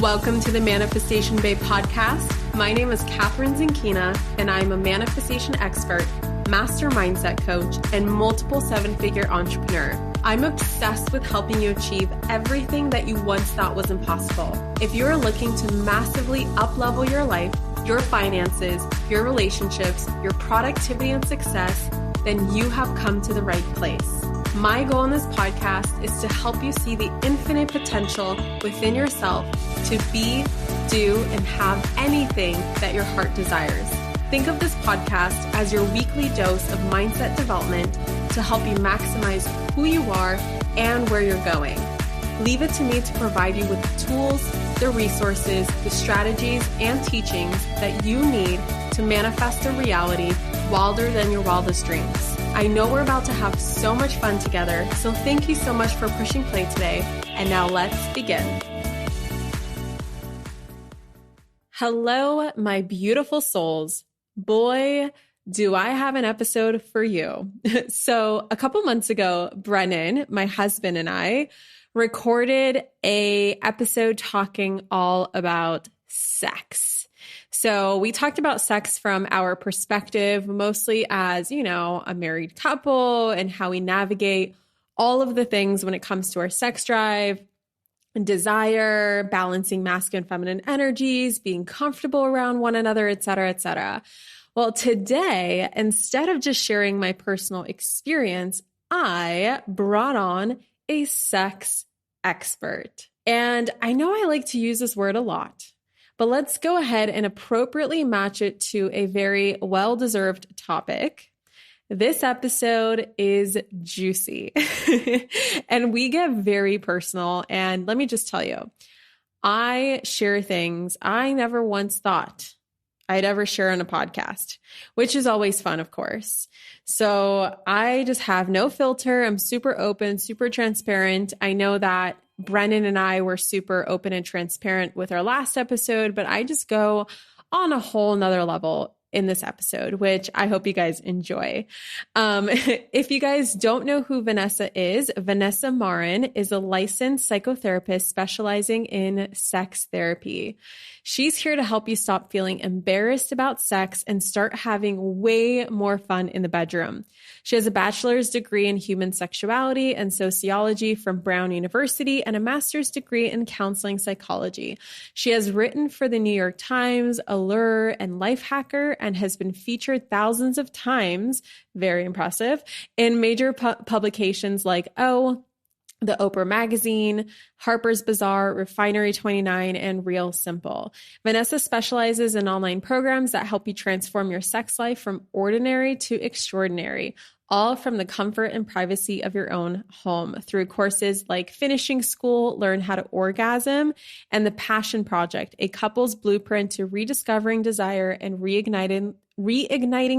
Welcome to the Manifestation Babe podcast. My name is Catherine Zinkina, and I'm a manifestation expert, master mindset coach, and multiple seven-figure entrepreneur. I'm obsessed with helping you achieve everything that you once thought was impossible. If you're looking to massively up-level your life, your finances, your relationships, your productivity and success, then you have come to the right place. My goal in this podcast is to help you see the infinite potential within yourself to be, do, and have anything that your heart desires. Think of this podcast as your weekly dose of mindset development to help you maximize who you are and where you're going. Leave it to me to provide you with the tools, the resources, the strategies, and teachings that you need to manifest a reality wilder than your wildest dreams. I know we're about to have so much fun together, so thank you so much for pushing play today. And now let's begin. Hello, my beautiful souls. Boy, do I have an episode for you. So a couple months ago, Brennan, my husband, and I recorded an episode talking all about sex. So we talked about sex from our perspective, mostly as, a married couple and how we navigate all of the things when it comes to our sex drive, desire, balancing masculine and feminine energies, being comfortable around one another, et cetera, et cetera. Well, today, instead of just sharing my personal experience, I brought on a sex expert. And I know I like to use this word a lot, but let's go ahead and appropriately match it to a very well-deserved topic. This episode is juicy and we get very personal. And let me just tell you, I share things I never once thought I'd ever share on a podcast, which is always fun, of course. So I just have no filter. I'm super open, super transparent. I know that Brennan and I were super open and transparent with our last episode, but I just go on a whole nother level in this episode, which I hope you guys enjoy. If you guys don't know who Vanessa is, Vanessa Marin is a licensed psychotherapist specializing in sex therapy. She's here to help you stop feeling embarrassed about sex and start having way more fun in the bedroom. She has a bachelor's degree in human sexuality and sociology from Brown University and a master's degree in counseling psychology. She has written for the New York Times, Allure, and Lifehacker, and has been featured thousands of times, very impressive, in major publications like the Oprah Magazine, Harper's Bazaar, Refinery 29, and Real Simple. Vanessa specializes in online programs that help you transform your sex life from ordinary to extraordinary, all from the comfort and privacy of your own home through courses like Finishing School, Learn How to Orgasm, and The Passion Project, a couple's blueprint to rediscovering desire and reigniting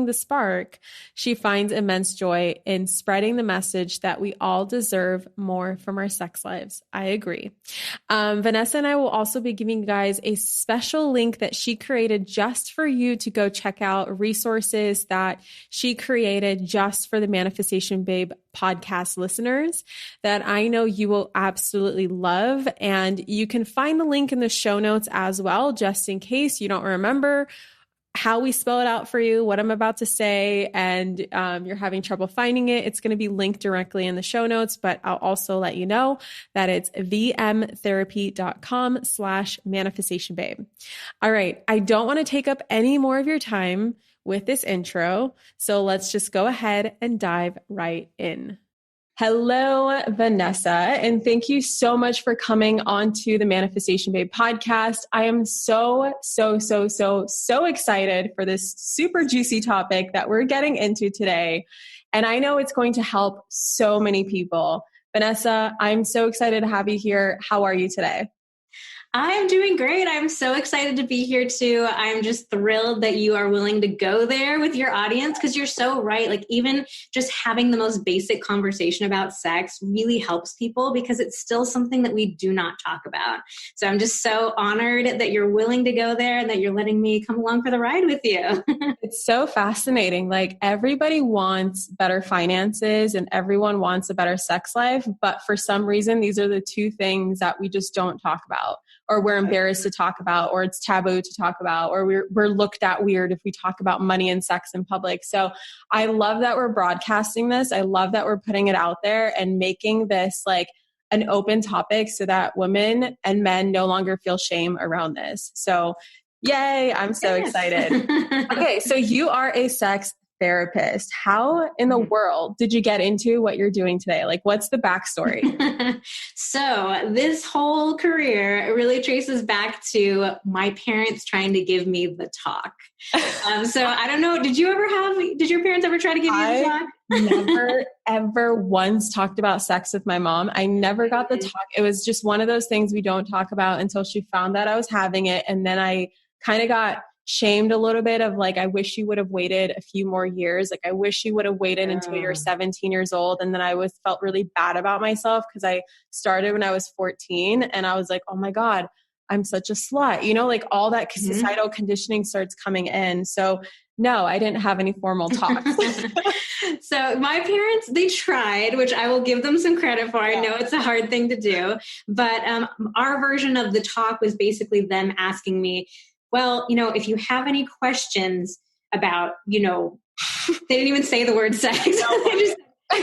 the spark. She finds immense joy in spreading the message that we all deserve more from our sex lives. I agree. Vanessa and I will also be giving you guys a special link that she created just for you to go check out, resources that she created just for the Manifestation Babe podcast listeners that I know you will absolutely love. And you can find the link in the show notes as well, just in case you don't remember how we spell it out for you, what I'm about to say, and you're having trouble finding it. It's going to be linked directly in the show notes, but I'll also let you know that it's vmtherapy.com/manifestationbabe. All right. I don't want to take up any more of your time with this intro. So let's just go ahead and dive right in. Hello, Vanessa, and thank you so much for coming onto the Manifestation Babe podcast. I am so excited for this super juicy topic that we're getting into today. And I know it's going to help so many people. Vanessa, I'm so excited to have you here. How are you today? I'm doing great. I'm so excited to be here too. I'm just thrilled that you are willing to go there with your audience because you're so right. Like even just having the most basic conversation about sex really helps people because it's still something that we do not talk about. So I'm just so honored that you're willing to go there and that you're letting me come along for the ride with you. It's so fascinating. Like everybody wants better finances and everyone wants a better sex life. But for some reason, these are the two things that we just don't talk about. or we're embarrassed to talk about, or it's taboo to talk about, or we're looked at weird if we talk about money and sex in public. So I love that we're broadcasting this. I love that we're putting it out there and making this like an open topic so that women and men no longer feel shame around this. So yay, I'm so excited. Okay, so you are a sex therapist. How in the world did you get into what you're doing today? Like, what's the backstory? So this whole career really traces back to my parents trying to give me the talk. So I don't know, did your parents ever try to give you the talk? Never ever once talked about sex with my mom. I never got the talk. It was just one of those things we don't talk about until she found out I was having it. And then I kind of got shamed a little bit of like, I wish you would have waited a few more years. Like, I wish you would have waited until you're 17 years old. And then I felt really bad about myself because I started when I was 14 and I was like, oh my God, I'm such a slut. You know, like all that societal conditioning starts coming in. So no, I didn't have any formal talks. So my parents, they tried, which I will give them some credit for. I know it's a hard thing to do, but our version of the talk was basically them asking me, well, you know, if you have any questions about, you know, they didn't even say the word sex. They just,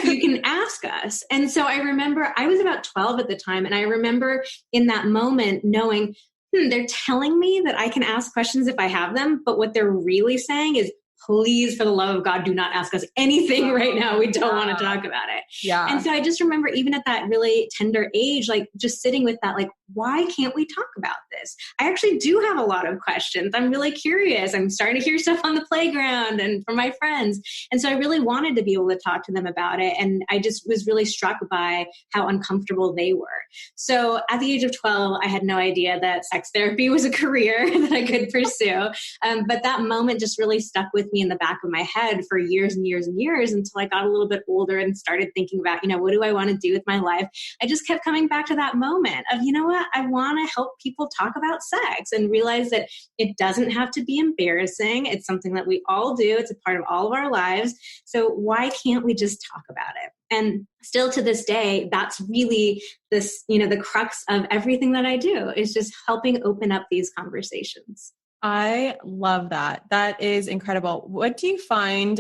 you can ask us. And so I remember I was about 12 at the time. And I remember in that moment knowing, they're telling me that I can ask questions if I have them. But what they're really saying is, please, for the love of God, do not ask us anything right now. We don't want to talk about it. Yeah. And so I just remember even at that really tender age, like just sitting with that, like, why can't we talk about this? I actually do have a lot of questions. I'm really curious. I'm starting to hear stuff on the playground and from my friends. And so I really wanted to be able to talk to them about it. And I just was really struck by how uncomfortable they were. So at the age of 12, I had no idea that sex therapy was a career that I could pursue. But that moment just really stuck with me in the back of my head for years and years and years until I got a little bit older and started thinking about, you know, what do I want to do with my life? I just kept coming back to that moment of, you know what, I want to help people talk about sex and realize that it doesn't have to be embarrassing. It's something that we all do. It's a part of all of our lives. So why can't we just talk about it? And still to this day, that's really this, you know, the crux of everything that I do is just helping open up these conversations. I love that. That is incredible. What do you find,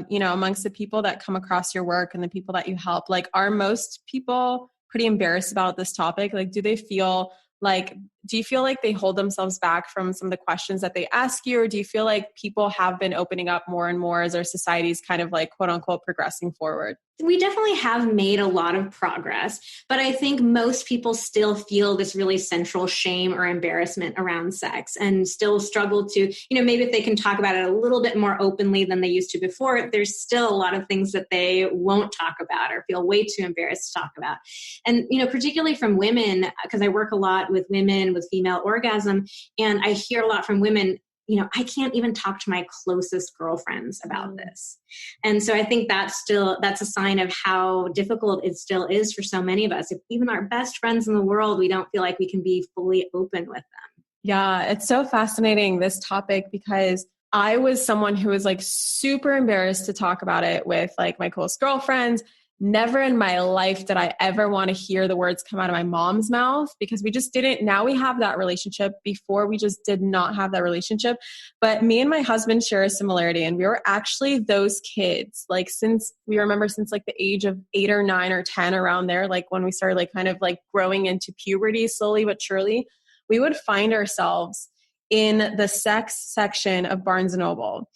you know, amongst the people that come across your work and the people that you help, like, are most people pretty embarrassed about this topic? Like, do you feel like they hold themselves back from some of the questions that they ask you? Or do you feel like people have been opening up more and more as our society's kind of like, quote unquote, progressing forward? We definitely have made a lot of progress, but I think most people still feel this really central shame or embarrassment around sex and still struggle to, you know, maybe if they can talk about it a little bit more openly than they used to before, there's still a lot of things that they won't talk about or feel way too embarrassed to talk about. And, you know, particularly from women, because I work a lot with women with female orgasm, and I hear a lot from women, you know, I can't even talk to my closest girlfriends about this. And so I think that's a sign of how difficult it still is for so many of us. If even our best friends in the world, we don't feel like we can be fully open with them. Yeah, it's so fascinating, this topic, because I was someone who was like super embarrassed to talk about it with like my close girlfriends. Never in my life did I ever want to hear the words come out of my mom's mouth, because we just didn't. Now we have that relationship. Before, we just did not have that relationship. But me and my husband share a similarity. And we were actually those kids, like since like the age of 8 or 9 or 10, around there, like when we started like kind of like growing into puberty slowly but surely, we would find ourselves in the sex section of Barnes and Noble.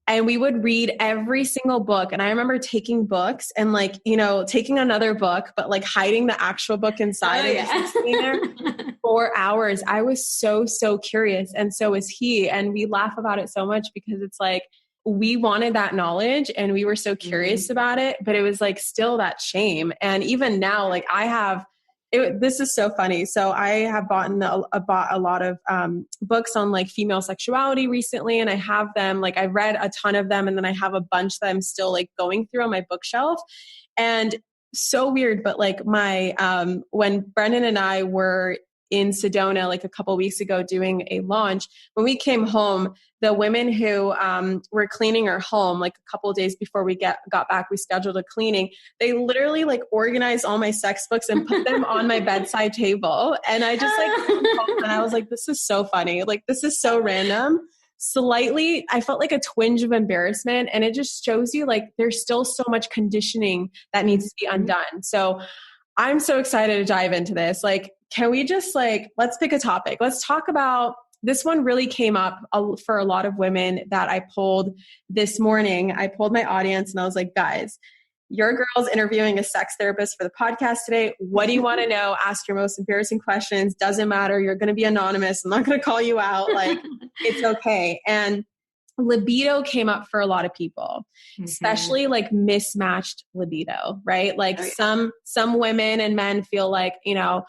And we would read every single book. And I remember taking books and like, you know, taking another book, but like hiding the actual book inside and sitting there for hours. I was so curious. And so was he. And we laugh about it so much because it's like, we wanted that knowledge and we were so curious about it, but it was like still that shame. And even now, like this is so funny. So I have bought a lot of books on like female sexuality recently, and I have them, like I read a ton of them, and then I have a bunch that I'm still like going through on my bookshelf. And so weird, but like my when Brennan and I were in Sedona like a couple weeks ago doing a launch. When we came home, the women who were cleaning our home like a couple of days before we got back, we scheduled a cleaning. They literally like organized all my sex books and put them on my bedside table. And I just like, and I was like, this is so funny. Like, this is so random. Slightly, I felt like a twinge of embarrassment. And it just shows you like there's still so much conditioning that needs to be undone. So I'm so excited to dive into this. Like, can we just like, let's pick a topic. Let's talk about, this one really came up for a lot of women that I polled this morning. I polled my audience and I was like, guys, your girl's interviewing a sex therapist for the podcast today. What do you want to know? Ask your most embarrassing questions. Doesn't matter. You're going to be anonymous. I'm not going to call you out. Like, it's okay. And libido came up for a lot of people, especially like mismatched libido, right? Like some women and men feel like, you know,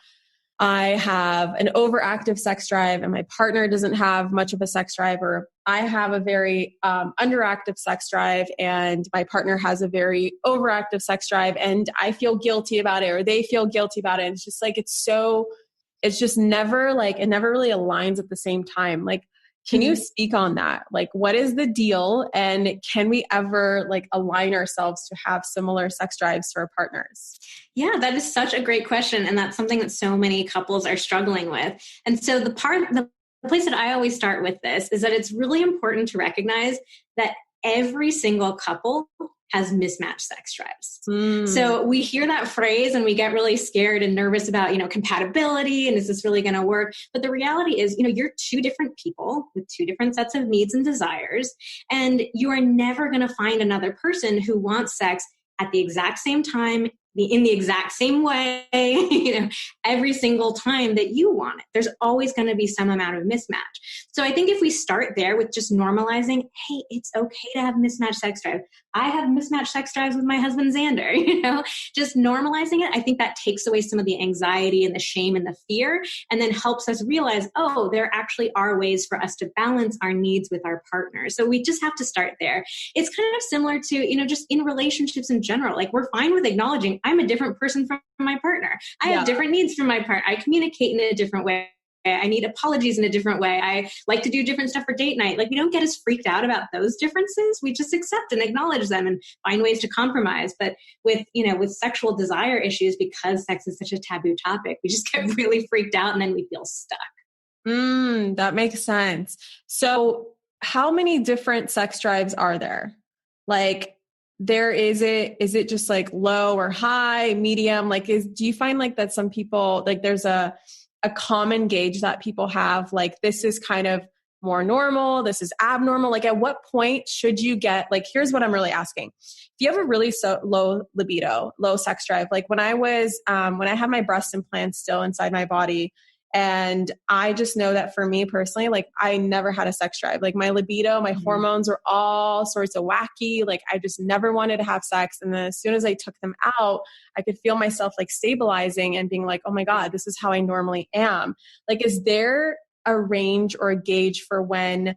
I have an overactive sex drive and my partner doesn't have much of a sex drive, or I have a very underactive sex drive and my partner has a very overactive sex drive and I feel guilty about it, or they feel guilty about it. And it's just like, it's just never like, it never really aligns at the same time. Like, can you speak on that? Like, what is the deal? And can we ever like align ourselves to have similar sex drives for our partners? Yeah, that is such a great question. And that's something that so many couples are struggling with. And so the place that I always start with this is that it's really important to recognize that every single couple has mismatched sex drives. So we hear that phrase and we get really scared and nervous about, you know, compatibility and is this really going to work? But the reality is, you know, you're two different people with two different sets of needs and desires, and you are never going to find another person who wants sex at the exact same time, in the exact same way, you know, every single time that you want it. There's always going to be some amount of mismatch. So I think if we start there with just normalizing, hey, it's okay to have mismatched sex drive. I have mismatched sex drives with my husband, Xander, you know, just normalizing it. I think that takes away some of the anxiety and the shame and the fear, and then helps us realize, oh, there actually are ways for us to balance our needs with our partners. So we just have to start there. It's kind of similar to, you know, just in relationships in general, like we're fine with acknowledging I'm a different person from my partner. I have different needs from my partner. I communicate in a different way. I need apologies in a different way. I like to do different stuff for date night. Like, we don't get as freaked out about those differences. We just accept and acknowledge them and find ways to compromise. But with, you know, with sexual desire issues, because sex is such a taboo topic, we just get really freaked out and then we feel stuck. That makes sense. So how many different sex drives are there? Like, is it just like low or high, medium? Like, do you find like that some people, like there's a common gauge that people have, like this is kind of more normal, this is abnormal? Like, at what point should you get, like, here's what I'm really asking. If you have a really low libido, low sex drive, like when I had my breast implants still inside my body, and I just know that for me personally, like I never had a sex drive. Like my libido, my hormones were all sorts of wacky. Like I just never wanted to have sex. And then as soon as I took them out, I could feel myself like stabilizing and being like, oh my God, this is how I normally am. Like, is there a range or a gauge for when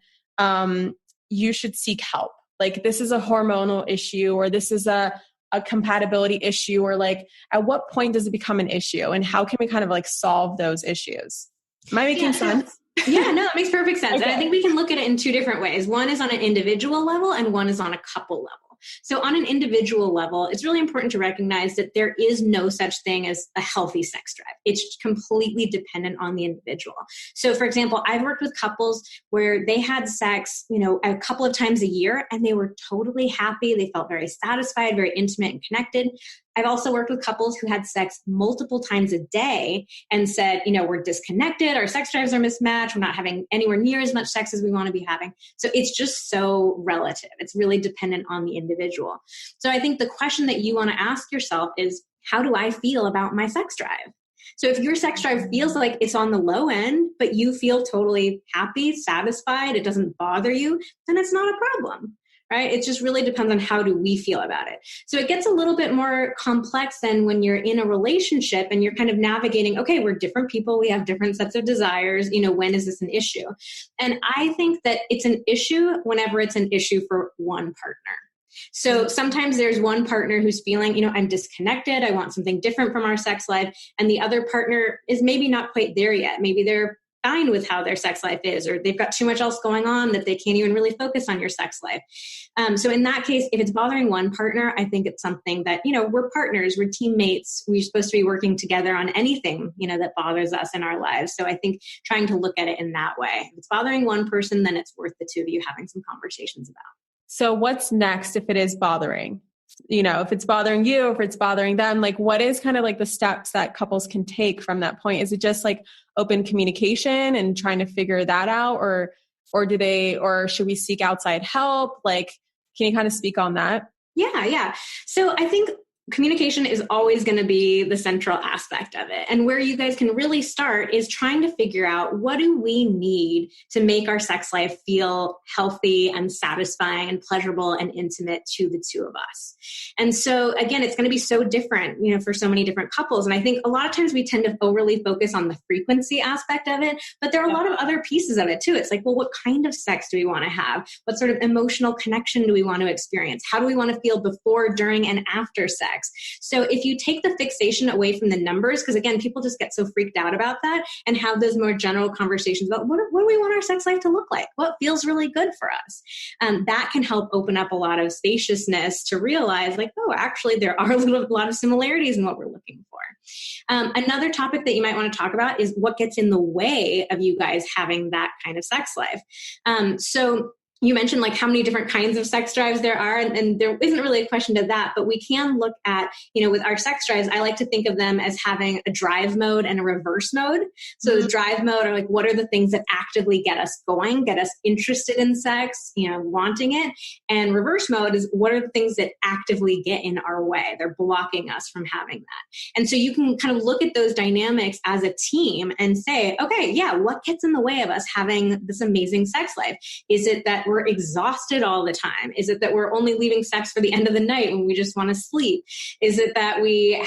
you should seek help? Like, this is a hormonal issue, or this is a compatibility issue, or like at what point does it become an issue, and how can we kind of like solve those issues? Am I making sense? Yeah, no, it makes perfect sense. Okay. And I think we can look at it in two different ways. One is on an individual level and one is on a couple level. So on an individual level, it's really important to recognize that there is no such thing as a healthy sex drive. It's completely dependent on the individual. So for example, I've worked with couples where they had sex, you know, a couple of times a year and they were totally happy. They felt very satisfied, very intimate and connected. I've also worked with couples who had sex multiple times a day and said, you know, we're disconnected, our sex drives are mismatched, we're not having anywhere near as much sex as we want to be having. So it's just so relative. It's really dependent on the individual. So I think the question that you want to ask yourself is, how do I feel about my sex drive? So if your sex drive feels like it's on the low end, but you feel totally happy, satisfied, it doesn't bother you, then it's not a problem. Right? It just really depends on how do we feel about it. So it gets a little bit more complex than when you're in a relationship and you're kind of navigating, okay, we're different people. We have different sets of desires. You know, when is this an issue? And I think that it's an issue whenever it's an issue for one partner. So sometimes there's one partner who's feeling, I'm disconnected. I want something different from our sex life. And the other partner is maybe not quite there yet. Maybe they're fine with how their sex life is, or they've got too much else going on that they can't even really focus on your sex life. So in that case, if it's bothering one partner, I think it's something that, we're partners, we're teammates, we're supposed to be working together on anything, that bothers us in our lives. So I think trying to look at it in that way. If it's bothering one person, then it's worth the two of you having some conversations about. So what's next if it is bothering? If it's bothering you, if it's bothering them, like what is kind of like the steps that couples can take from that point? Is it just like open communication and trying to figure that out, or should we seek outside help? Like, can you kind of speak on that? Yeah. So I think communication is always going to be the central aspect of it. And where you guys can really start is trying to figure out, what do we need to make our sex life feel healthy and satisfying and pleasurable and intimate to the two of us? And so again, it's going to be so different, for so many different couples. And I think a lot of times we tend to overly focus on the frequency aspect of it, but there are a lot of other pieces of it too. It's like, well, what kind of sex do we want to have? What sort of emotional connection do we want to experience? How do we want to feel before, during, and after sex? So if you take the fixation away from the numbers, because again, people just get so freaked out about that, and have those more general conversations about what do we want our sex life to look like? What feels really good for us? That can help open up a lot of spaciousness to realize like, oh, actually there are a lot of similarities in what we're looking for. Another topic that you might want to talk about is what gets in the way of you guys having that kind of sex life. So you mentioned like how many different kinds of sex drives there are, and there isn't really a question to that, but we can look at, with our sex drives, I like to think of them as having a drive mode and a reverse mode. So the drive mode are like, what are the things that actively get us going, get us interested in sex, wanting it? And reverse mode is, what are the things that actively get in our way? They're blocking us from having that. And so you can kind of look at those dynamics as a team and say, okay, yeah, what gets in the way of us having this amazing sex life? Is it that we're exhausted all the time? Is it that we're only leaving sex for the end of the night when we just want to sleep? Is it that we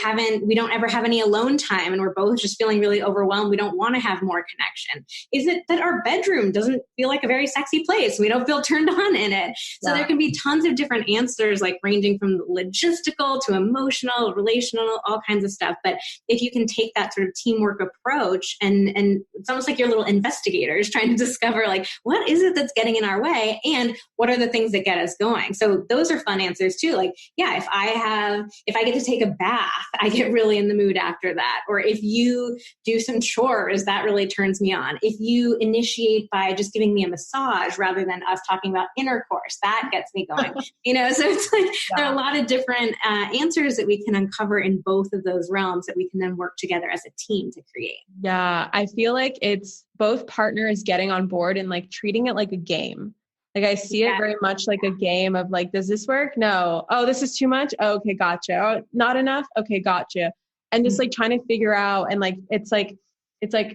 don't ever have any alone time and we're both just feeling really overwhelmed? We don't want to have more connection. Is it that our bedroom doesn't feel like a very sexy place? We don't feel turned on in it. So there can be tons of different answers, like ranging from logistical to emotional, relational, all kinds of stuff. But if you can take that sort of teamwork approach, and it's almost like you're little investigators trying to discover like, what is it that's getting in our way? And what are the things that get us going? So those are fun answers too. Like, yeah, if I get to take a bath, I get really in the mood after that. Or if you do some chores, that really turns me on. If you initiate by just giving me a massage rather than us talking about intercourse, that gets me going. So it's like, there are a lot of different answers that we can uncover in both of those realms that we can then work together as a team to create. Yeah. I feel like it's both partners getting on board and like treating it like a game. Like I see it very much like a game of like, does this work? No. Oh, this is too much. Oh, okay. Gotcha. Oh, not enough. Okay. Gotcha. And just like trying to figure out, and like, it's like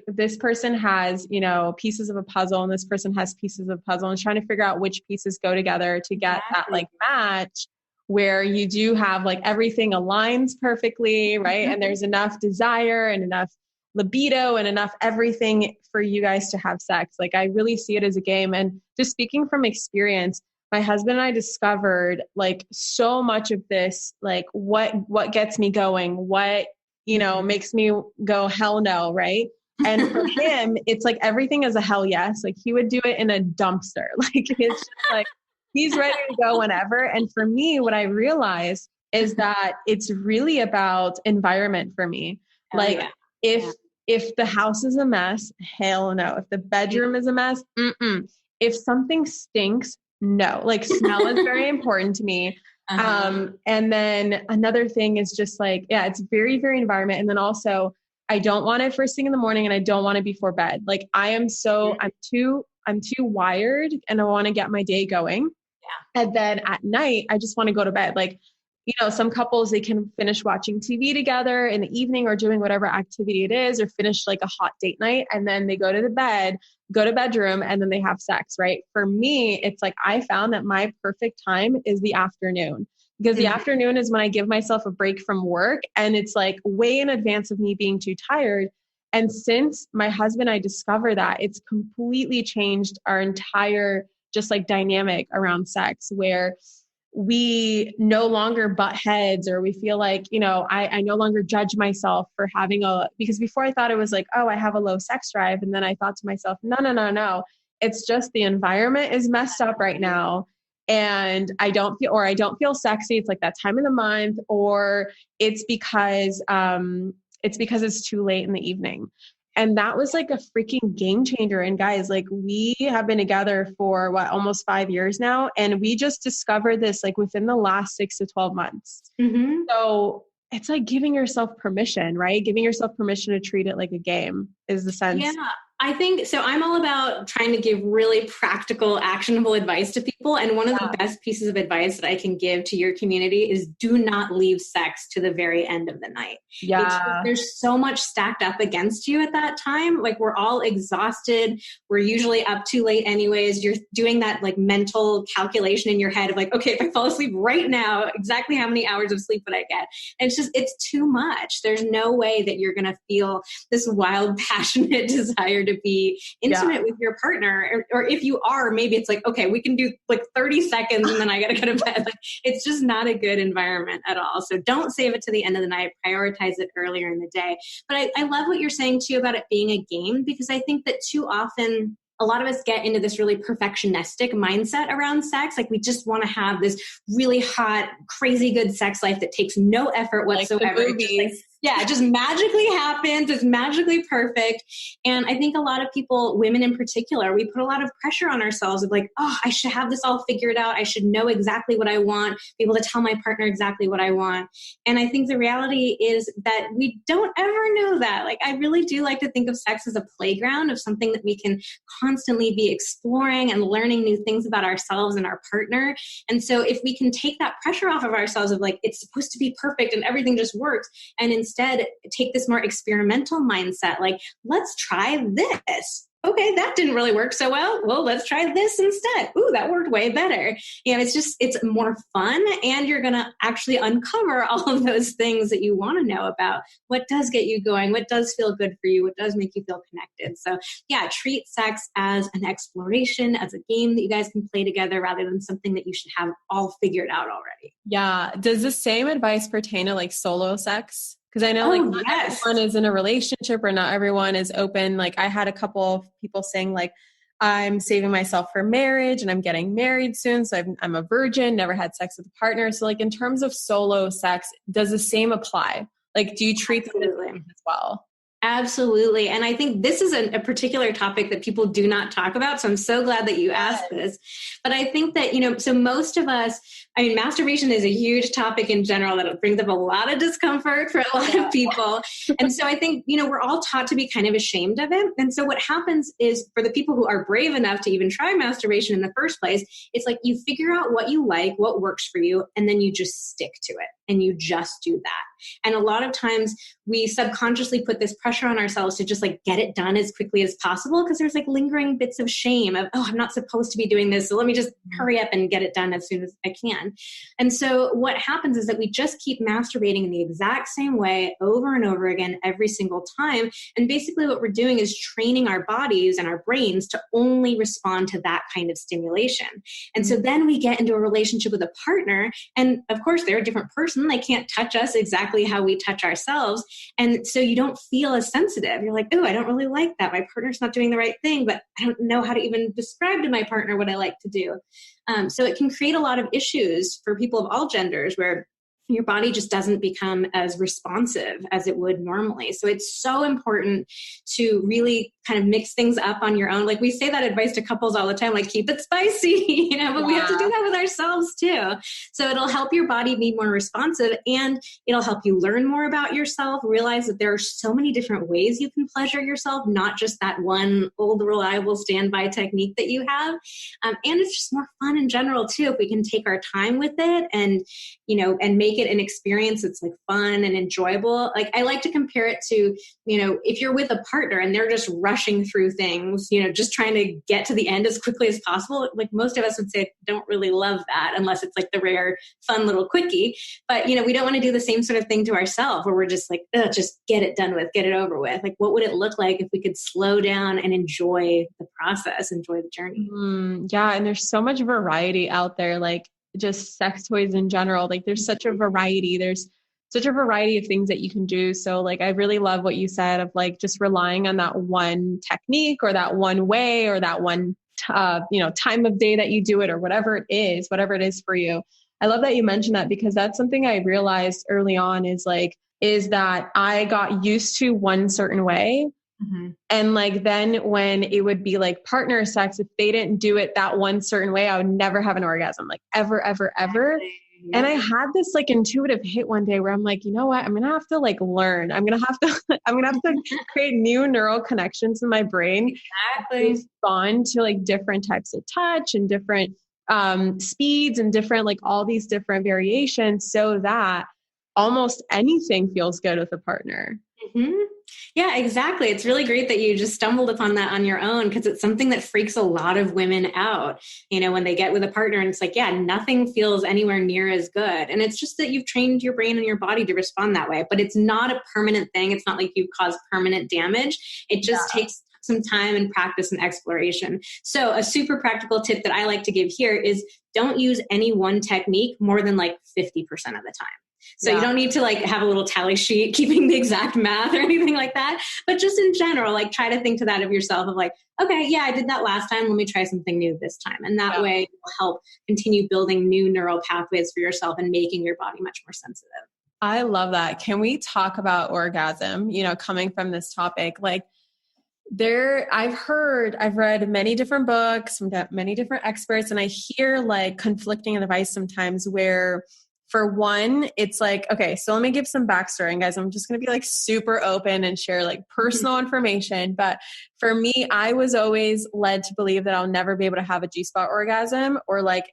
this person has, pieces of a puzzle and this person has pieces of a puzzle, and trying to figure out which pieces go together to get that like match where you do have like everything aligns perfectly. Right. And there's enough desire and enough libido and enough everything for you guys to have sex. Like I really see it as a game. And just speaking from experience, my husband and I discovered like so much of this, like what gets me going, what, makes me go, hell no. Right. And for him, it's like everything is a hell yes. Like he would do it in a dumpster. Like it's just like, he's ready to go whenever. And for me, what I realized is that it's really about environment for me. If the house is a mess, hell no. If the bedroom is a mess, if something stinks, no. Like smell is very important to me. And then another thing is just like, it's very, very environment. And then also I don't want it first thing in the morning, and I don't want it before bed. Like I'm too wired, and I want to get my day going. Yeah. And then at night, I just want to go to bed. Like, some couples, they can finish watching TV together in the evening or doing whatever activity it is, or finish like a hot date night. And then they go to bedroom, and then they have sex, right? For me, it's like, I found that my perfect time is the afternoon, because the afternoon is when I give myself a break from work, and it's like way in advance of me being too tired. And since my husband and I discovered that, it's completely changed our entire just like dynamic around sex, where we no longer butt heads, or we feel like, I no longer judge myself for having because before I thought it was like, oh, I have a low sex drive. And then I thought to myself, no, no, no, no. It's just the environment is messed up right now. And I don't feel sexy. It's like that time of the month, or it's because it's too late in the evening. And that was like a freaking game changer. And guys, like we have been together for almost 5 years now. And we just discovered this like within the last 6 to 12 months. Mm-hmm. So it's like giving yourself permission, right? Giving yourself permission to treat it like a game is the sense. Yeah. I think so. I'm all about trying to give really practical, actionable advice to people. And one of the best pieces of advice that I can give to your community is do not leave sex to the very end of the night. Yeah. There's so much stacked up against you at that time. Like we're all exhausted. We're usually up too late anyways. You're doing that like mental calculation in your head of like, okay, if I fall asleep right now, exactly how many hours of sleep would I get? And it's too much. There's no way that you're going to feel this wild, passionate desire to be intimate with your partner. Or if you are, maybe it's like, okay, we can do like 30 seconds and then I got to go to bed. Like, it's just not a good environment at all. So don't save it to the end of the night. Prioritize it earlier in the day. But I love what you're saying too about it being a game, because I think that too often a lot of us get into this really perfectionistic mindset around sex. Like we just want to have this really hot, crazy good sex life that takes no effort whatsoever. It just magically happens. It's magically perfect. And I think a lot of people, women in particular, we put a lot of pressure on ourselves of like, oh, I should have this all figured out. I should know exactly what I want, be able to tell my partner exactly what I want. And I think the reality is that we don't ever know that. Like, I really do like to think of sex as a playground, of something that we can constantly be exploring and learning new things about ourselves and our partner. And so if we can take that pressure off of ourselves of like, it's supposed to be perfect and everything just works, and instead take this more experimental mindset, like, let's try this. Okay, that didn't really work so well. Well, let's try this instead. Ooh, that worked way better. It's more fun, and you're going to actually uncover all of those things that you want to know about. What does get you going? What does feel good for you? What does make you feel connected? So yeah, treat sex as an exploration, as a game that you guys can play together rather than something that you should have all figured out already. Yeah. Does the same advice pertain to like solo sex? Because I know not everyone is in a relationship, or not everyone is open. Like I had a couple of people saying like, I'm saving myself for marriage and I'm getting married soon. So I'm a virgin, never had sex with a partner. So like in terms of solo sex, does the same apply? Like, do you treat them the same as well? Absolutely. And I think this is a particular topic that people do not talk about. So I'm so glad that you asked this. But I think that, so most of us, masturbation is a huge topic in general that brings up a lot of discomfort for a lot of people. And so I think, we're all taught to be kind of ashamed of it. And so what happens is, for the people who are brave enough to even try masturbation in the first place, it's like you figure out what you like, what works for you, and then you just stick to it and you just do that. And a lot of times we subconsciously put this pressure on ourselves to just like get it done as quickly as possible, because there's like lingering bits of shame of, oh, I'm not supposed to be doing this, so let me just hurry up and get it done as soon as I can. And so what happens is that we just keep masturbating in the exact same way over and over again every single time. And basically what we're doing is training our bodies and our brains to only respond to that kind of stimulation. And so then we get into a relationship with a partner, and of course they're a different person. They can't touch us exactly how we touch ourselves. And so you don't feel as sensitive. You're like, oh, I don't really like that. My partner's not doing the right thing, but I don't know how to even describe to my partner what I like to do. So it can create a lot of issues for people of all genders, where your body just doesn't become as responsive as it would normally. So it's so important to really kind of mix things up on your own. Like we say that advice to couples all the time, like keep it spicy, but we have to do that with ourselves too. So it'll help your body be more responsive, and it'll help you learn more about yourself, realize that there are so many different ways you can pleasure yourself, not just that one old reliable standby technique that you have. And it's just more fun in general too, if we can take our time with it and make it an experience that's like fun and enjoyable. Like I like to compare it to, if you're with a partner and they're just rushing through things, just trying to get to the end as quickly as possible. Like most of us would say, don't really love that unless it's like the rare, fun little quickie. But, we don't want to do the same sort of thing to ourselves where we're just like, just get it done with, get it over with. Like, what would it look like if we could slow down and enjoy the process, enjoy the journey? Yeah. And there's so much variety out there. Like, just sex toys in general. Like there's such a variety. There's such a variety of things that you can do. So like, I really love what you said of like just relying on that one technique or that one way or that one, time of day that you do it or whatever it is for you. I love that you mentioned that because that's something I realized early on is that I got used to one certain way. Mm-hmm. And like, then when it would be like partner sex, if they didn't do it that one certain way, I would never have an orgasm, like ever, ever, ever. Yeah. And I had this like intuitive hit one day where I'm like, you know what? I'm going to have to like learn. I'm going to have to create new neural connections in my brain. Exactly. Respond to like different types of touch and different speeds and different, like all these different variations so that almost anything feels good with a partner. Mm-hmm. Yeah, exactly. It's really great that you just stumbled upon that on your own because it's something that freaks a lot of women out, when they get with a partner and it's like, yeah, nothing feels anywhere near as good. And it's just that you've trained your brain and your body to respond that way, but it's not a permanent thing. It's not like you cause permanent damage. It just takes some time and practice and exploration. So a super practical tip that I like to give here is don't use any one technique more than like 50% of the time. So you don't need to like have a little tally sheet keeping the exact math or anything like that. But just in general, like try to think to that of yourself of like, okay, yeah, I did that last time. Let me try something new this time. And that way it will help continue building new neural pathways for yourself and making your body much more sensitive. I love that. Can we talk about orgasm, coming from this topic? Like I've read many different books from many different experts, and I hear like conflicting advice sometimes where for one, it's like, okay, so let me give some backstory. And guys, I'm just going to be like super open and share like personal information. But for me, I was always led to believe that I'll never be able to have a G-spot orgasm or like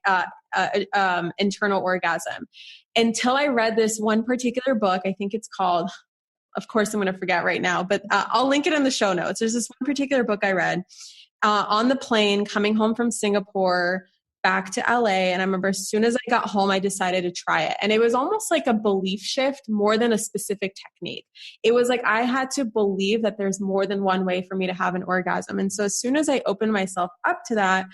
internal orgasm until I read this one particular book. I think it's called, of course, I'm going to forget right now, but I'll link it in the show notes. There's this one particular book I read on the plane coming home from Singapore back to LA. And I remember as soon as I got home, I decided to try it. And it was almost like a belief shift more than a specific technique. It was like I had to believe that there's more than one way for me to have an orgasm. And so as soon as I opened myself up to that,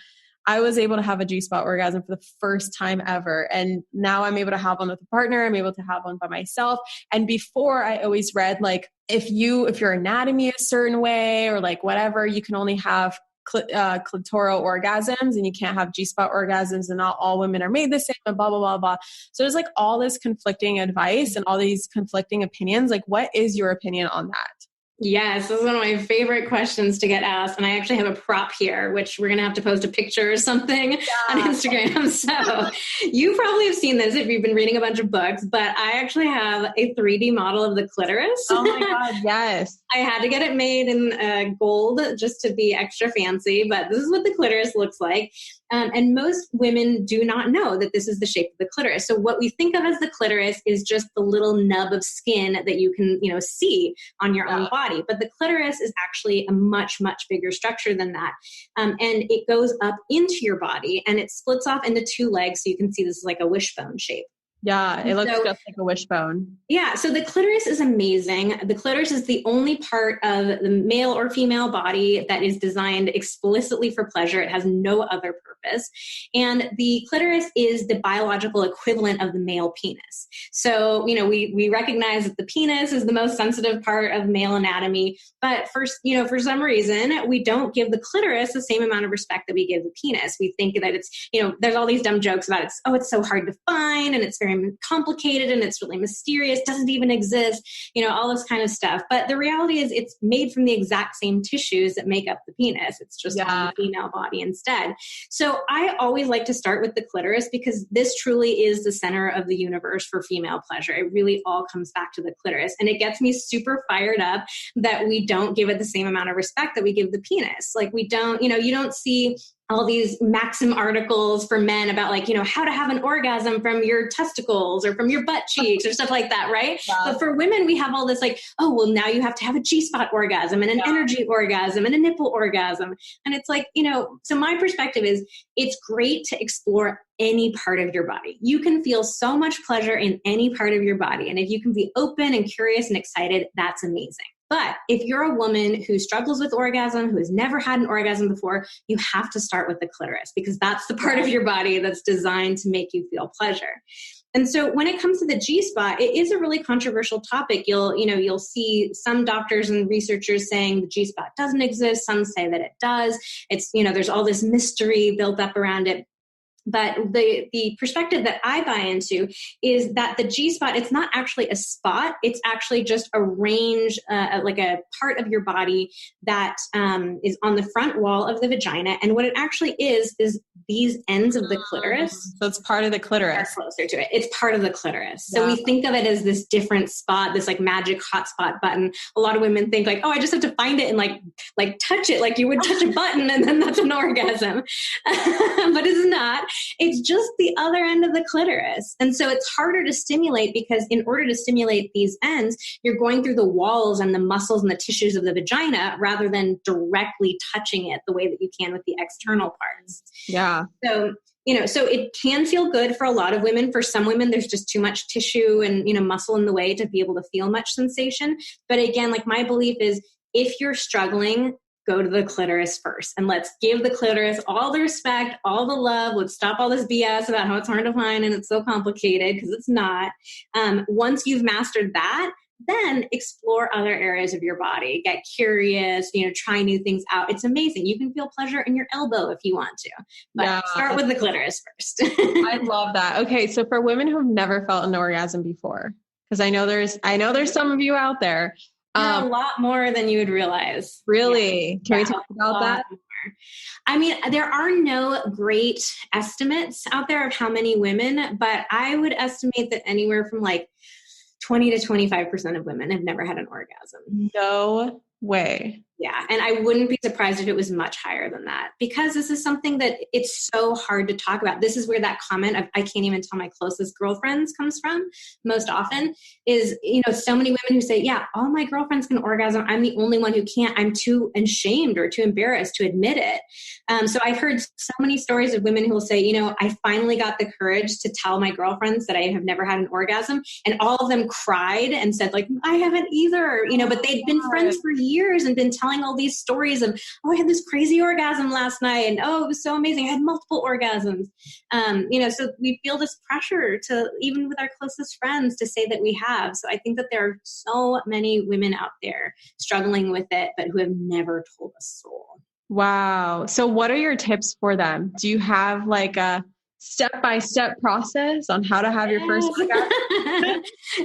I was able to have a G-spot orgasm for the first time ever. And now I'm able to have one with a partner. I'm able to have one by myself. And before I always read like, if your anatomy a certain way or like whatever, you can only have clitoral orgasms and you can't have G-spot orgasms and not all women are made the same and blah, blah, blah, blah. So there's like all this conflicting advice and all these conflicting opinions. Like, what is your opinion on that? Yes, this is one of my favorite questions to get asked. And I actually have a prop here, which we're going to have to post a picture or something on Instagram. So you probably have seen this if you've been reading a bunch of books, but I actually have a 3D model of the clitoris. Oh my God, yes. I had to get it made in gold just to be extra fancy, but this is what the clitoris looks like. And most women do not know that this is the shape of the clitoris. So what we think of as the clitoris is just the little nub of skin that you can, see on your own body. But the clitoris is actually a much, much bigger structure than that. And it goes up into your body and it splits off into two legs. So you can see this is like a wishbone shape. Yeah, it looks just like a wishbone. Yeah, so the clitoris is amazing. The clitoris is the only part of the male or female body that is designed explicitly for pleasure. It has no other purpose. And the clitoris is the biological equivalent of the male penis. So, we recognize that the penis is the most sensitive part of male anatomy, but for some reason, we don't give the clitoris the same amount of respect that we give the penis. We think that it's, there's all these dumb jokes about it's so hard to find and it's very complicated and it's really mysterious, doesn't even exist, all this kind of stuff. But the reality is it's made from the exact same tissues that make up the penis. It's just on the female body instead. So I always like to start with the clitoris because this truly is the center of the universe for female pleasure. It really all comes back to the clitoris. And it gets me super fired up that we don't give it the same amount of respect that we give the penis. Like we don't, you don't see all these Maxim articles for men about how to have an orgasm from your testicles or from your butt cheeks or stuff like that, right? Yeah. But for women, we have all this now you have to have a G-spot orgasm and an energy orgasm and a nipple orgasm. And it's so my perspective is it's great to explore any part of your body. You can feel so much pleasure in any part of your body. And if you can be open and curious and excited, that's amazing. But if you're a woman who struggles with orgasm, who has never had an orgasm before, you have to start with the clitoris, because that's the part of your body that's designed to make you feel pleasure. And so when it comes to the G-spot, it is a really controversial topic. You'll see some doctors and researchers saying the G-spot doesn't exist. Some say that it does. It's, there's all this mystery built up around it. But the perspective that I buy into is that the G-spot, it's not actually a spot. It's actually just a range, like a part of your body that is on the front wall of the vagina. And what it actually is these ends of the clitoris. So it's part of the clitoris. Are closer to it. It's part of the clitoris. So we think of it as this different spot, this like magic hotspot button. A lot of women think like, oh, I just have to find it and like touch it like you would touch a button and then that's an orgasm. But it's not. It's just the other end of the clitoris. And so it's harder to stimulate because in order to stimulate these ends, you're going through the walls and the muscles and the tissues of the vagina rather than directly touching it the way that you can with the external parts. Yeah. So, so it can feel good for a lot of women. For some women, there's just too much tissue and, muscle in the way to be able to feel much sensation. But again, like my belief is if you're struggling, go to the clitoris first and let's give the clitoris all the respect, all the love. Let's stop all this BS about how it's hard to find and it's so complicated, because it's not. Once you've mastered that, then explore other areas of your body, get curious, try new things out. It's amazing. You can feel pleasure in your elbow if you want to, but start with the clitoris first. I love that. Okay. So for women who've never felt an orgasm before, because I know there's some of you out there. A lot more than you would realize. Really? Can we talk about that? More. I mean, there are no great estimates out there of how many women, but I would estimate that anywhere from like 20 to 25% of women have never had an orgasm. No way. Yeah. And I wouldn't be surprised if it was much higher than that, because this is something that it's so hard to talk about. This is where that comment of I can't even tell my closest girlfriends comes from most often is, so many women who say, yeah, all my girlfriends can orgasm. I'm the only one who can't. I'm too ashamed or too embarrassed to admit it. So I've heard so many stories of women who will say, I finally got the courage to tell my girlfriends that I have never had an orgasm. And all of them cried and said like, I haven't either, but they'd been friends for years and been telling all these stories of, oh, I had this crazy orgasm last night. And oh, it was so amazing. I had multiple orgasms. So we feel this pressure to, even with our closest friends, to say that we have. So I think that there are so many women out there struggling with it, but who have never told a soul. Wow. So what are your tips for them? Do you have like a step-by-step process on how to have your first orgasm?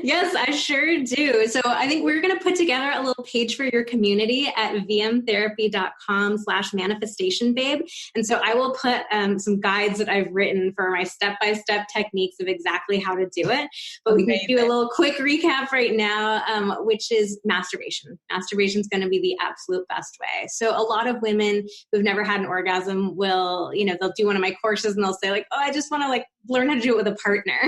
Yes, I sure do. So I think we're going to put together a little page for your community at vmtherapy.com/manifestation babe. And so I will put some guides that I've written for my step-by-step techniques of exactly how to do it. But we can do a little quick recap right now, which is masturbation. Masturbation is going to be the absolute best way. So a lot of women who've never had an orgasm will, they'll do one of my courses and they'll say like, oh, I just want to learn how to do it with a partner.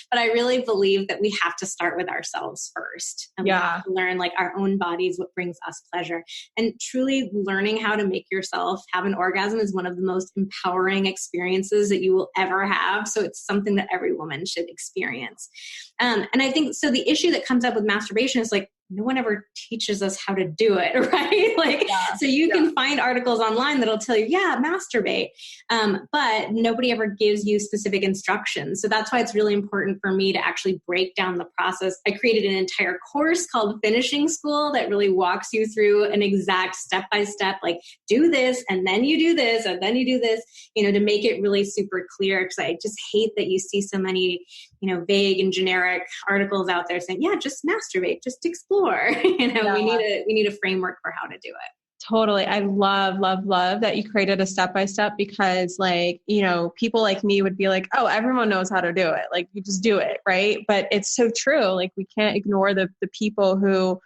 But I really believe that we have to start with ourselves first. And we have to learn our own bodies, what brings us pleasure. And truly learning how to make yourself have an orgasm is one of the most empowering experiences that you will ever have. So it's something that every woman should experience. And I think, so the issue that comes up with masturbation is no one ever teaches us how to do it, right? So you can find articles online that'll tell you, masturbate. But nobody ever gives you specific instructions. So that's why it's really important for me to actually break down the process. I created an entire course called Finishing School that really walks you through an exact step-by-step, do this, and then you do this, and then you do this, to make it really super clear. Because I just hate that you see so many, vague and generic articles out there saying, just masturbate, just explore. We need a framework for how to do it. Totally. I love that you created a step-by-step, because people like me would be like, oh, everyone knows how to do it. You just do it. Right. But it's so true. We can't ignore the people who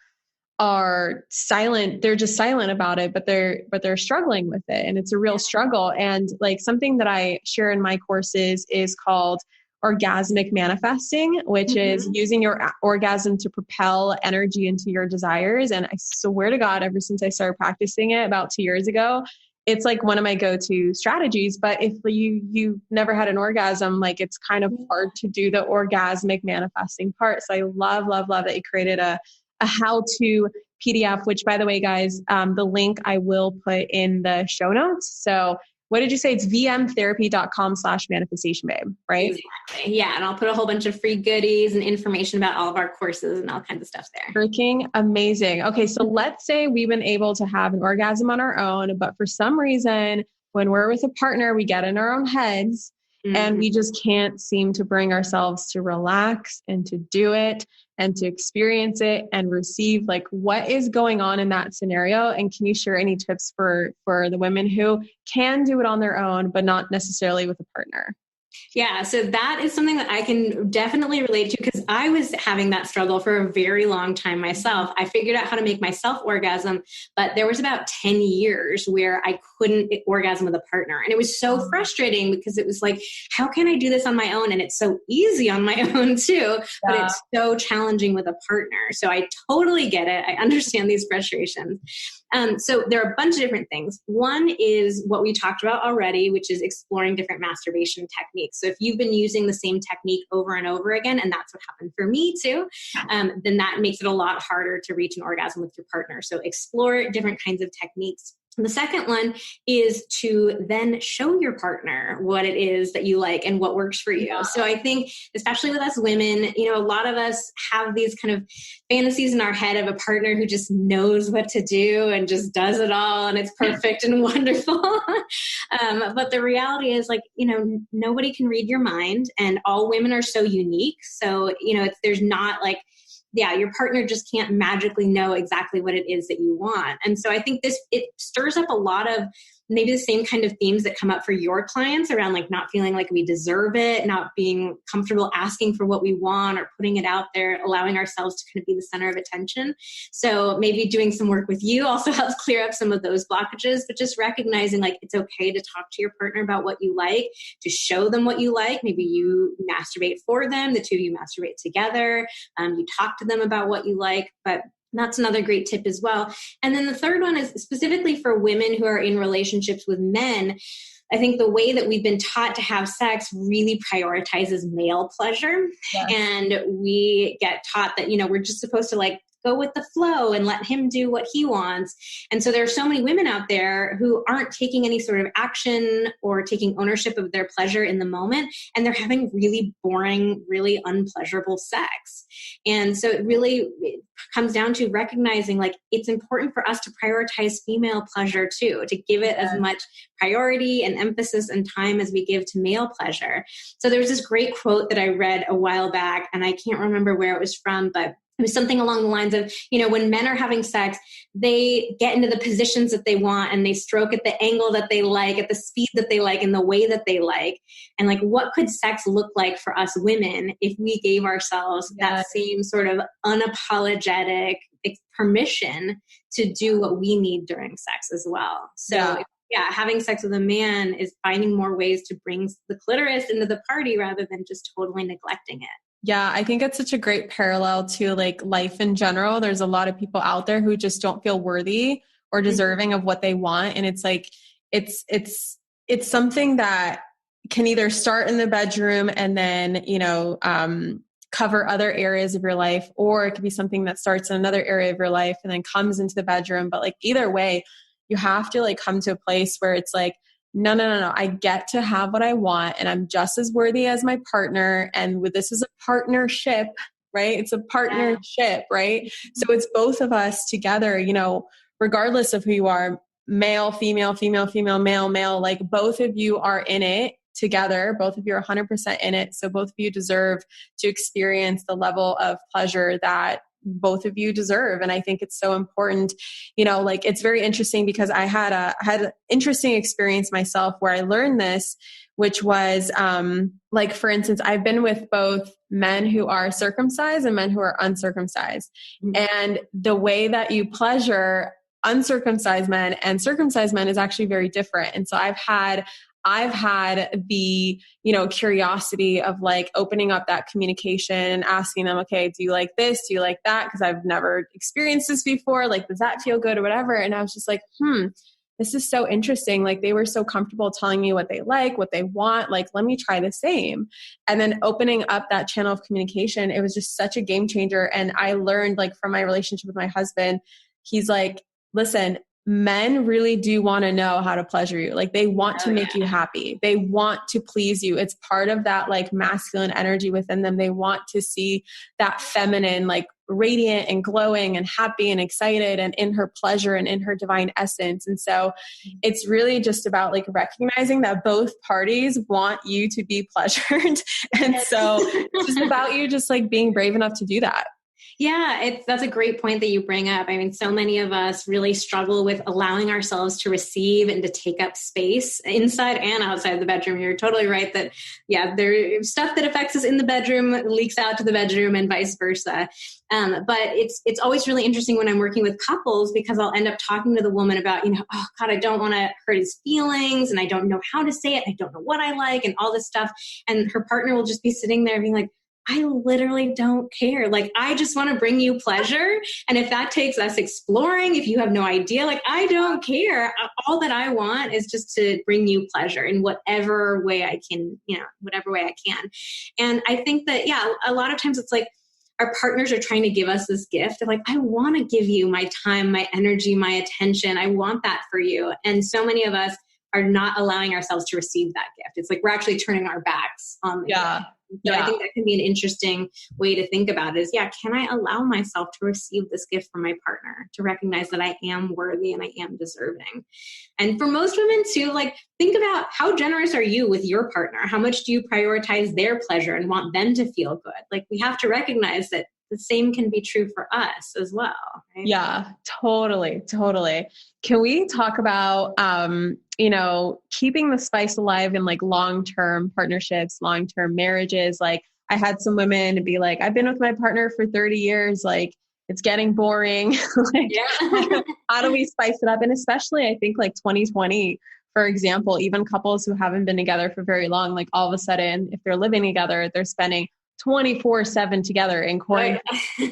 are silent. They're just silent about it, but they're struggling with it. And it's a real struggle. And something that I share in my courses is called Orgasmic Manifesting, which is using your orgasm to propel energy into your desires. And I swear to God, ever since I started practicing it about 2 years ago, it's one of my go-to strategies. But if you've never had an orgasm, it's kind of hard to do the orgasmic manifesting part. So I love that you created a how-to PDF, which by the way, guys, the link I will put in the show notes. So what did you say? It's vmtherapy.com/manifestation babe, right? Exactly. Yeah. And I'll put a whole bunch of free goodies and information about all of our courses and all kinds of stuff there. Freaking amazing. Okay. So let's say we've been able to have an orgasm on our own, but for some reason, when we're with a partner, we get in our own heads and we just can't seem to bring ourselves to relax and to do it and to experience it and receive. Like, what is going on in that scenario? And can you share any tips for the women who can do it on their own, but not necessarily with a partner? Yeah, so that is something that I can definitely relate to because I was having that struggle for a very long time myself. I figured out how to make myself orgasm, but there was about 10 years where I couldn't orgasm with a partner. And it was so frustrating because it was like, how can I do this on my own? And it's so easy on my own too, but it's so challenging with a partner. So I totally get it. I understand these frustrations. So there are a bunch of different things. One is what we talked about already, which is exploring different masturbation techniques. So if you've been using the same technique over and over again, and that's what happened for me too, then that makes it a lot harder to reach an orgasm with your partner. So explore different kinds of techniques. And the second one is to then show your partner what it is that you like and what works for you. Yeah. So I think, especially with us women, you know, a lot of us have these kind of fantasies in our head of a partner who just knows what to do and just does it all and it's perfect and wonderful. But the reality is, like, you know, nobody can read your mind and all women are so unique. So, you know, there's not like, yeah, your partner just can't magically know exactly what it is that you want. And so I think it stirs up a lot of maybe the same kind of themes that come up for your clients around like not feeling like we deserve it, not being comfortable asking for what we want or putting it out there, allowing ourselves to kind of be the center of attention. So maybe doing some work with you also helps clear up some of those blockages, but just recognizing like it's okay to talk to your partner about what you like, to show them what you like. Maybe you masturbate for them, the two of you masturbate together, you talk to them about what you like, but that's another great tip as well. And then the third one is specifically for women who are in relationships with men. I think the way that we've been taught to have sex really prioritizes male pleasure. Yes. And we get taught that, you know, we're just supposed to like go with the flow and let him do what he wants. And so there are so many women out there who aren't taking any sort of action or taking ownership of their pleasure in the moment. And they're having really boring, really unpleasurable sex. And so it comes down to recognizing like it's important for us to prioritize female pleasure too, to give it as much priority and emphasis and time as we give to male pleasure. So there's this great quote that I read a while back, and I can't remember where it was from, but it was something along the lines of, you know, when men are having sex, they get into the positions that they want and they stroke at the angle that they like, at the speed that they like, and the way that they like. And like, what could sex look like for us women if we gave ourselves that same sort of unapologetic permission to do what we need during sex as well? So yeah, having sex with a man is finding more ways to bring the clitoris into the party rather than just totally neglecting it. Yeah, I think it's such a great parallel to like life in general. There's a lot of people out there who just don't feel worthy or deserving of what they want. And it's like, it's something that can either start in the bedroom and then, you know, cover other areas of your life, or it could be something that starts in another area of your life and then comes into the bedroom. But like either way, you have to like come to a place where it's like, no. I get to have what I want and I'm just as worthy as my partner. And this is a partnership, right? It's a partnership, right? So it's both of us together, you know, regardless of who you are, male, female, male, like both of you are in it together. Both of you are 100% in it. So both of you deserve to experience the level of pleasure that both of you deserve. And I think it's so important, you know, like it's very interesting because I had an interesting experience myself where I learned this, which was, like, for instance, I've been with both men who are circumcised and men who are uncircumcised. Mm-hmm. And the way that you pleasure uncircumcised men and circumcised men is actually very different. And so I've had the, you know, curiosity of like opening up that communication and asking them, okay, do you like this? Do you like that? Because I've never experienced this before. Like, does that feel good or whatever? And I was just like, this is so interesting. Like they were so comfortable telling me what they like, what they want. Like, let me try the same. And then opening up that channel of communication, it was just such a game changer. And I learned like from my relationship with my husband he's like, listen, men really do want to know how to pleasure you. Like they want to make you happy. They want to please you. It's part of that like masculine energy within them. They want to see that feminine, like radiant and glowing and happy and excited and in her pleasure and in her divine essence. And so it's really just about like recognizing that both parties want you to be pleasured. And so it's just about you just like being brave enough to do that. Yeah, that's a great point that you bring up. I mean, so many of us really struggle with allowing ourselves to receive and to take up space inside and outside the bedroom. You're totally right that, yeah, there's stuff that affects us in the bedroom leaks out to the bedroom and vice versa. But it's always really interesting when I'm working with couples because I'll end up talking to the woman about, oh God, I don't want to hurt his feelings and I don't know how to say it. I don't know what I like and all this stuff. And her partner will just be sitting there being like, I literally don't care. Like, I just want to bring you pleasure. And if that takes us exploring, if you have no idea, like, I don't care. All that I want is just to bring you pleasure in whatever way I can, whatever way I can. And I think that, yeah, a lot of times it's like our partners are trying to give us this gift of like, I want to give you my time, my energy, my attention. I want that for you. And so many of us are not allowing ourselves to receive that gift. It's like we're actually turning our backs on the gift. So I think that can be an interesting way to think about it is, can I allow myself to receive this gift from my partner, to recognize that I am worthy and I am deserving? And for most women too, like think about how generous are you with your partner? How much do you prioritize their pleasure and want them to feel good? Like we have to recognize that the same can be true for us as well. Right? Yeah, totally. Can we talk about, keeping the spice alive in like long-term partnerships, long-term marriages? Like I had some women be like, I've been with my partner for 30 years. Like it's getting boring. How do we spice it up? And especially I think like 2020, for example, even couples who haven't been together for very long, like all of a sudden, if they're living together, they're spending 24/7 together in quarantine.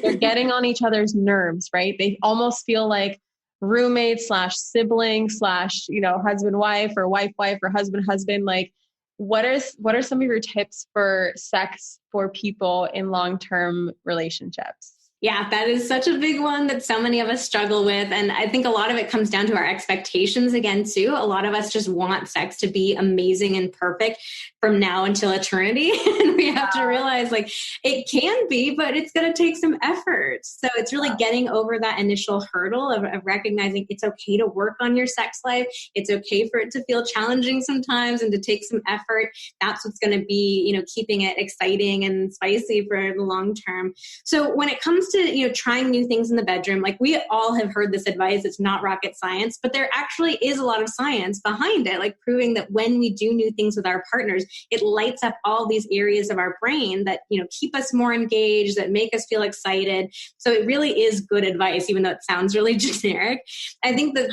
They're getting on each other's nerves, right? They almost feel like roommates / siblings / husband wife or wife or husband. Like what are some of your tips for sex for people in long-term relationships? Yeah, that is such a big one that so many of us struggle with. And I think a lot of it comes down to our expectations again, too. A lot of us just want sex to be amazing and perfect from now until eternity. And we have to realize like it can be, but it's going to take some effort. So it's really getting over that initial hurdle of recognizing it's okay to work on your sex life. It's okay for it to feel challenging sometimes and to take some effort. That's what's going to be, keeping it exciting and spicy for the long term. So when it comes to, trying new things in the bedroom, like we all have heard this advice, it's not rocket science, but there actually is a lot of science behind it, like proving that when we do new things with our partners, it lights up all these areas of our brain that, keep us more engaged, that make us feel excited. So it really is good advice, even though it sounds really generic. I think that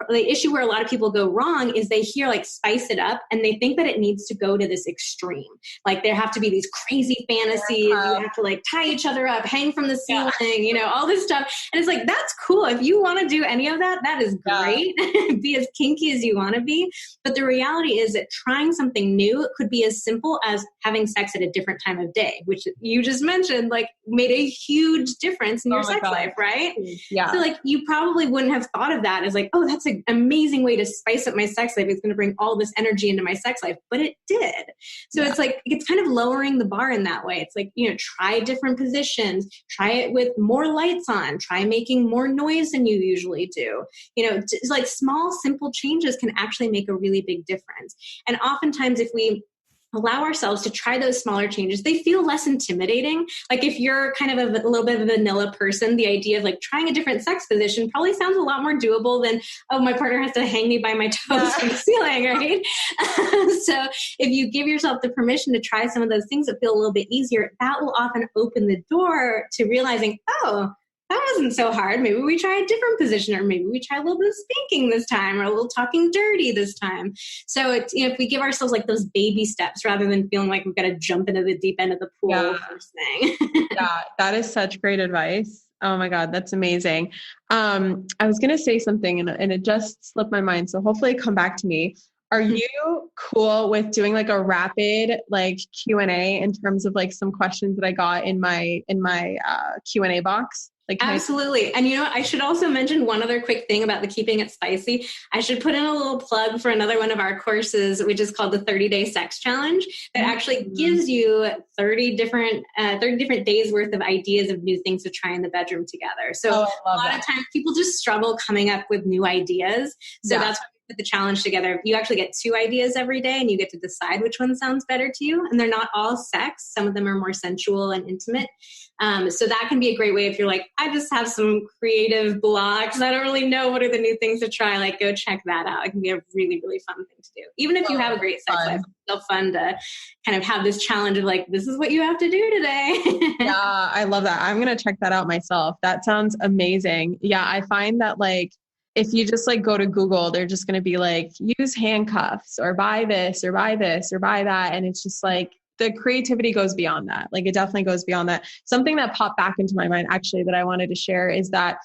the issue where a lot of people go wrong is they hear like spice it up and they think that it needs to go to this extreme. Like there have to be these crazy fantasies. You have to like tie each other up, hang from the ceiling, all this stuff. And it's like, that's cool. If you want to do any of that, that is great. Be as kinky as you want to be. But the reality is that trying something new could be as simple as having sex at a different time of day, which you just mentioned, like made a huge difference in your sex life, right? Yeah. So like you probably wouldn't have thought of that as like, oh, that's an amazing way to spice up my sex life. It's going to bring all this energy into my sex life, but it did. So it's like, it's kind of lowering the bar in that way. It's like, try different positions, try it with more lights on, try making more noise than you usually do. Just like small, simple changes can actually make a really big difference. And oftentimes if we allow ourselves to try those smaller changes, they feel less intimidating. Like if you're kind of a little bit of a vanilla person, the idea of like trying a different sex position probably sounds a lot more doable than, oh, my partner has to hang me by my toes from the ceiling, right? So if you give yourself the permission to try some of those things that feel a little bit easier, that will often open the door to realizing, oh, that wasn't so hard. Maybe we try a different position, or maybe we try a little bit of spanking this time, or a little talking dirty this time. So it's, if we give ourselves like those baby steps rather than feeling like we've got to jump into the deep end of the pool first thing. Yeah, that is such great advice. Oh my God, that's amazing. I was going to say something and it just slipped my mind. So hopefully it come back to me. Are you cool with doing like a rapid like Q&A in terms of like some questions that I got in my Q&A box? Like, absolutely. And I should also mention one other quick thing about the keeping it spicy. I should put in a little plug for another one of our courses, which is called the 30-Day Sex Challenge, that actually gives you 30 different days worth of ideas of new things to try in the bedroom together. So a lot of times people just struggle coming up with new ideas. So that's why we put the challenge together. You actually get 2 ideas every day and you get to decide which one sounds better to you. And they're not all sex. Some of them are more sensual and intimate. So that can be a great way if you're like, I just have some creative blocks. I don't really know what are the new things to try. Like, go check that out. It can be a really, really fun thing to do. Even if you have a great sex life, it's still fun to kind of have this challenge of like, this is what you have to do today. Yeah, I love that. I'm going to check that out myself. That sounds amazing. Yeah, I find that like, if you just like go to Google, they're just going to be like, use handcuffs or buy this or buy this or buy that. And it's just like, the creativity goes beyond that. Like it definitely goes beyond that. Something that popped back into my mind actually that I wanted to share is that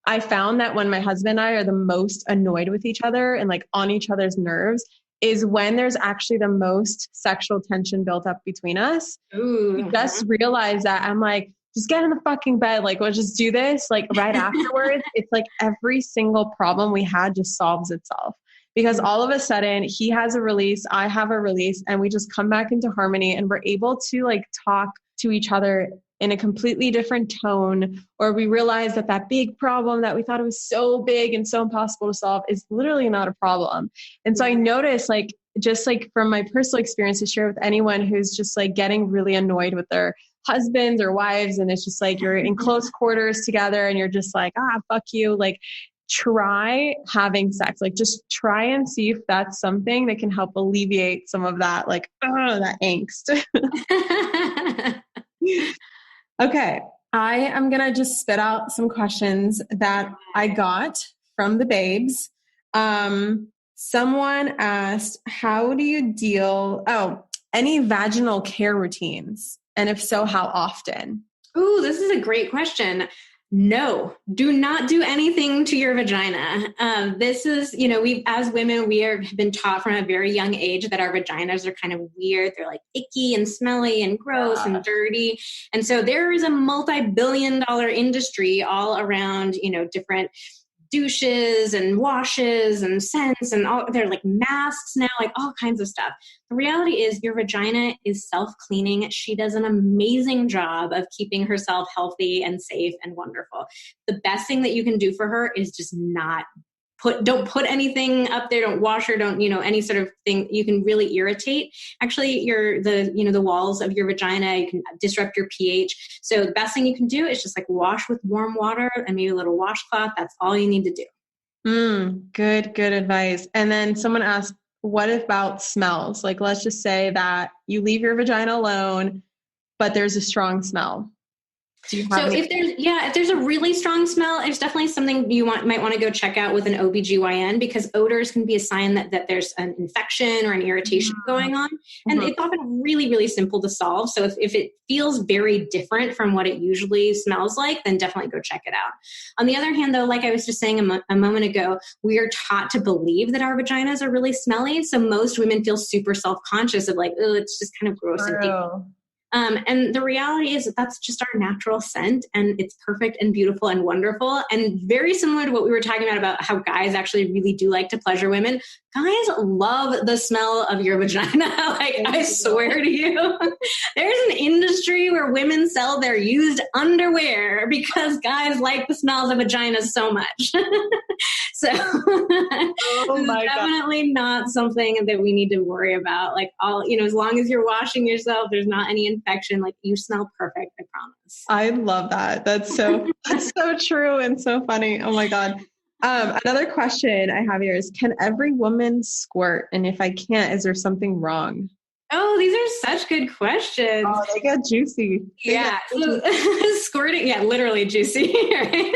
I found that when my husband and I are the most annoyed with each other and like on each other's nerves is when there's actually the most sexual tension built up between us. Ooh. We just realized that I'm like, just get in the fucking bed. Like, we'll just do this. Like right afterwards, it's like every single problem we had just solves itself. Because all of a sudden he has a release, I have a release, and we just come back into harmony and we're able to like talk to each other in a completely different tone, or we realize that that big problem that we thought it was so big and so impossible to solve is literally not a problem. And so I noticed like, just like from my personal experience to share with anyone who's just like getting really annoyed with their husbands or wives. And it's just like, you're in close quarters together and you're just like, fuck you. Like, try having sex. Like just try and see if that's something that can help alleviate some of that, like, that angst. Okay. I am going to just spit out some questions that I got from the babes. Someone asked, how do you any vaginal care routines? And if so, how often? Ooh, this is a great question. No, do not do anything to your vagina. This is, we as women, we have been taught from a very young age that our vaginas are kind of weird. They're like icky and smelly and gross and dirty. And so there is a multi-billion-dollar industry all around, different douches and washes and scents and all. They're like masks now, like all kinds of stuff. The reality is your vagina is self-cleaning. She does an amazing job of keeping herself healthy and safe and wonderful. The best thing that you can do for her is just don't put anything up there. Don't wash her. Don't, any sort of thing. You can really irritate actually the walls of your vagina. You can disrupt your pH. So the best thing you can do is just like wash with warm water and maybe a little washcloth. That's all you need to do. Good advice. And then someone asked, what about smells? Like, let's just say that you leave your vagina alone, but there's a strong smell. If there's a really strong smell, it's definitely something you might want to go check out with an OBGYN, because odors can be a sign that there's an infection or an irritation going on. And it's often really, really simple to solve. So if it feels very different from what it usually smells like, then definitely go check it out. On the other hand, though, like I was just saying a moment ago, we are taught to believe that our vaginas are really smelly. So most women feel super self-conscious of like, oh, it's just kind of gross and icky. And the reality is that's just our natural scent, and it's perfect and beautiful and wonderful, and very similar to what we were talking about how guys actually really do like to pleasure women. Guys love the smell of your vagina. I swear to you, there's an industry where women sell their used underwear because guys like the smells of vaginas so much. So definitely not something that we need to worry about. Like as long as you're washing yourself, there's not any infection. Like, you smell perfect, I promise. I love that. That's so true and so funny. Oh my God. Another question I have here is, can every woman squirt? And if I can't, is there something wrong? Oh, these are such good questions. Oh, they get juicy. Squirting, literally juicy. Right?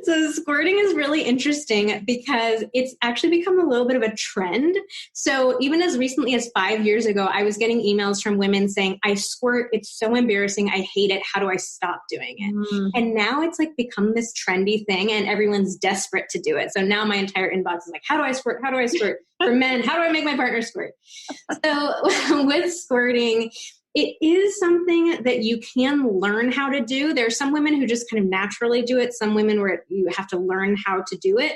So squirting is really interesting because it's actually become a little bit of a trend. So even as recently as 5 years ago, I was getting emails from women saying, I squirt, it's so embarrassing, I hate it, how do I stop doing it? And now it's like become this trendy thing and everyone's desperate to do it. So now my entire inbox is like, how do I squirt? How do I squirt? For men, how do I make my partner squirt? So with squirting, It is something that you can learn how to do. There are some women who just kind of naturally do it. Some women where you have to learn how to do it.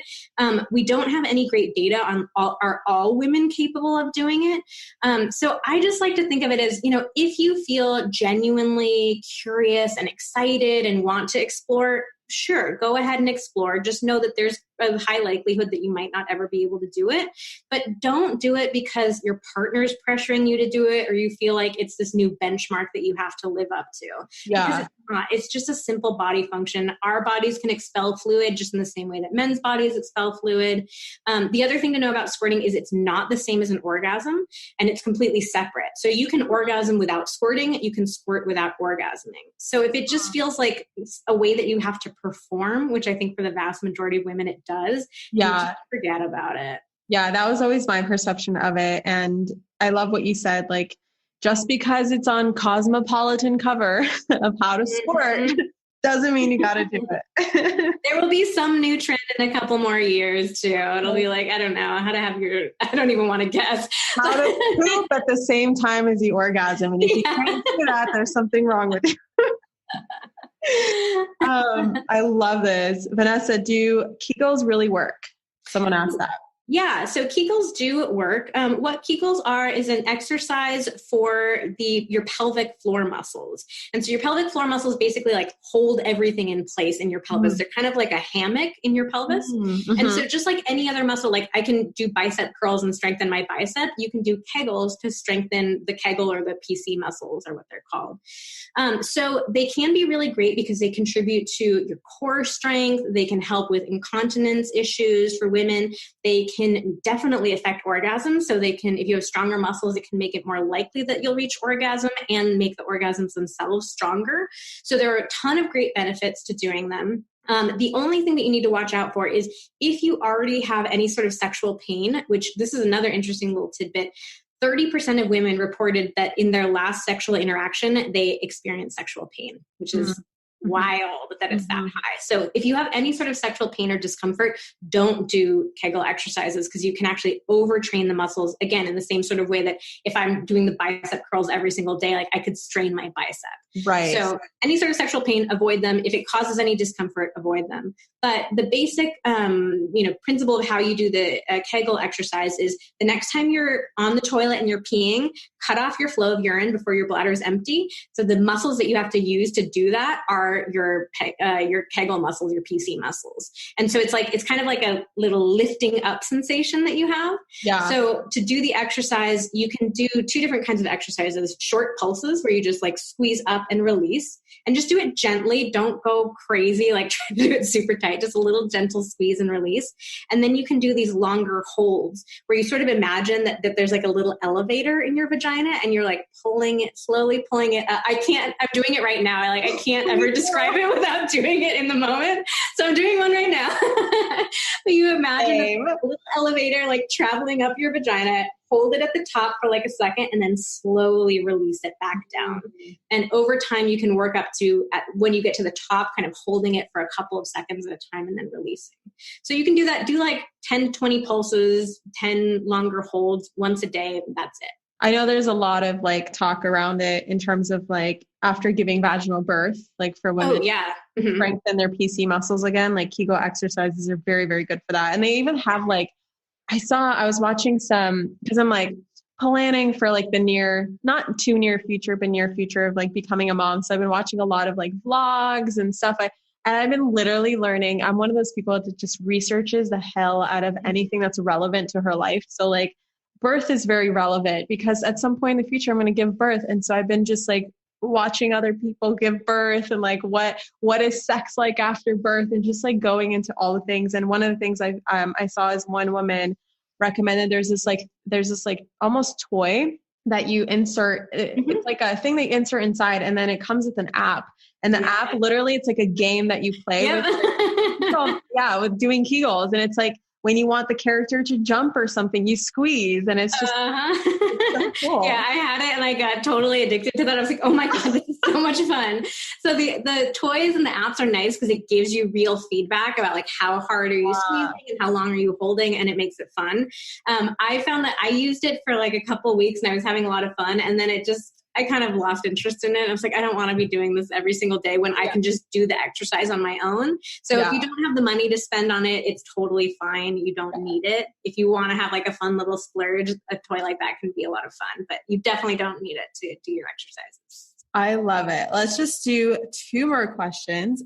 We don't have any great data on are all women capable of doing it. So I just like to think of it as, if you feel genuinely curious and excited and want to explore, sure, go ahead and explore. Just know that there's a high likelihood that you might not ever be able to do it, but don't do it because your partner's pressuring you to do it, or you feel like it's this new benchmark that you have to live up to. Yeah. Because it's not. It's just a simple body function. Our bodies can expel fluid just in the same way that men's bodies expel fluid. The other thing to know about squirting is it's not the same as an orgasm, and it's completely separate. So you can orgasm without squirting. You can squirt without orgasming. So if it just feels like it's a way that you have to perform, which I think for the vast majority of women it does, yeah, you just forget about it. Yeah, that was always my perception of it. And I love what you said, like, just because it's on Cosmopolitan cover of how to squirt doesn't mean you got to do it. There will be some new trend in a couple more years too. It'll be like, I don't know, how to have I don't even want to guess. How to poop at the same time as the orgasm. And if you can't do that, there's something wrong with you. I love this. Vanessa, do Kegels really work? Someone asked that. Yeah, so Kegels do work. What Kegels are is an exercise for your pelvic floor muscles. And so your pelvic floor muscles basically like hold everything in place in your pelvis. They're kind of like a hammock in your pelvis. And so just like any other muscle, like I can do bicep curls and strengthen my bicep, you can do Kegels to strengthen the Kegel or the PC muscles are what they're called. So they can be really great because they contribute to your core strength. They can help with incontinence issues for women. They can definitely affect orgasms. So they can, if you have stronger muscles, it can make it more likely that you'll reach orgasm and make the orgasms themselves stronger. So there are a ton of great benefits to doing them. The only thing that you need to watch out for is if you already have any sort of sexual pain, which this is another interesting little tidbit. 30% of women reported that in their last sexual interaction, they experienced sexual pain, which is wild that it's that high. So if you have any sort of sexual pain or discomfort, don't do Kegel exercises because you can actually overtrain the muscles, again, in the same sort of way that if I'm doing the bicep curls every single day, like I could strain my bicep. Right. So any sort of sexual pain, avoid them. If it causes any discomfort, avoid them. But the basic, principle of how you do the Kegel exercise is the next time you're on the toilet and you're peeing, cut off your flow of urine before your bladder is empty. So the muscles that you have to use to do that are your Kegel muscles, your PC muscles. And so it's kind of like a little lifting up sensation that you have. Yeah. So to do the exercise, you can do two different kinds of exercises: short pulses where you just like squeeze up and release, and just do it gently. Don't go crazy, like try to do it super tight, just a little gentle squeeze and release. And then you can do these longer holds where you sort of imagine that there's like a little elevator in your vagina and you're like slowly pulling it up. I'm doing it right now. I can't ever describe it without doing it in the moment. So I'm doing one right now. But you imagine a little elevator like traveling up your vagina, hold it at the top for like a second, and then slowly release it back down. And over time, you can work up to, when you get to the top, kind of holding it for a couple of seconds at a time and then releasing. So you can do that, do like 10 to 20 pulses, 10 longer holds once a day. That's it. I know there's a lot of like talk around it in terms of like after giving vaginal birth, like for women strengthen their PC muscles again, like Kegel exercises are very, very good for that. And they even have like, I was watching some, because I'm like planning for like the not too near future, but near future of like becoming a mom. So I've been watching a lot of like vlogs and stuff. And I've been literally learning. I'm one of those people that just researches the hell out of anything that's relevant to her life. So like birth is very relevant because at some point in the future, I'm going to give birth. And so I've been just like watching other people give birth and like what is sex like after birth and just like going into all the things. And one of the things I saw is one woman recommended there's this like almost toy that you insert. It's like a thing they insert inside and then it comes with an app. And the app literally it's like a game that you play with. With doing Kegels. And it's like when you want the character to jump or something, you squeeze and it's just it's so cool. Yeah, I had it and I got totally addicted to that. I was like, oh my God, this is so much fun. So the toys and the apps are nice because it gives you real feedback about like how hard are you squeezing and how long are you holding, and it makes it fun. I found that I used it for like a couple of weeks and I was having a lot of fun, and then it just I kind of lost interest in it. I was like, I don't want to be doing this every single day when I can just do the exercise on my own. So if you don't have the money to spend on it, it's totally fine. You don't need it. If you want to have like a fun little splurge, a toy like that can be a lot of fun, but you definitely don't need it to do your exercises. I love it. Let's just do 2 more questions.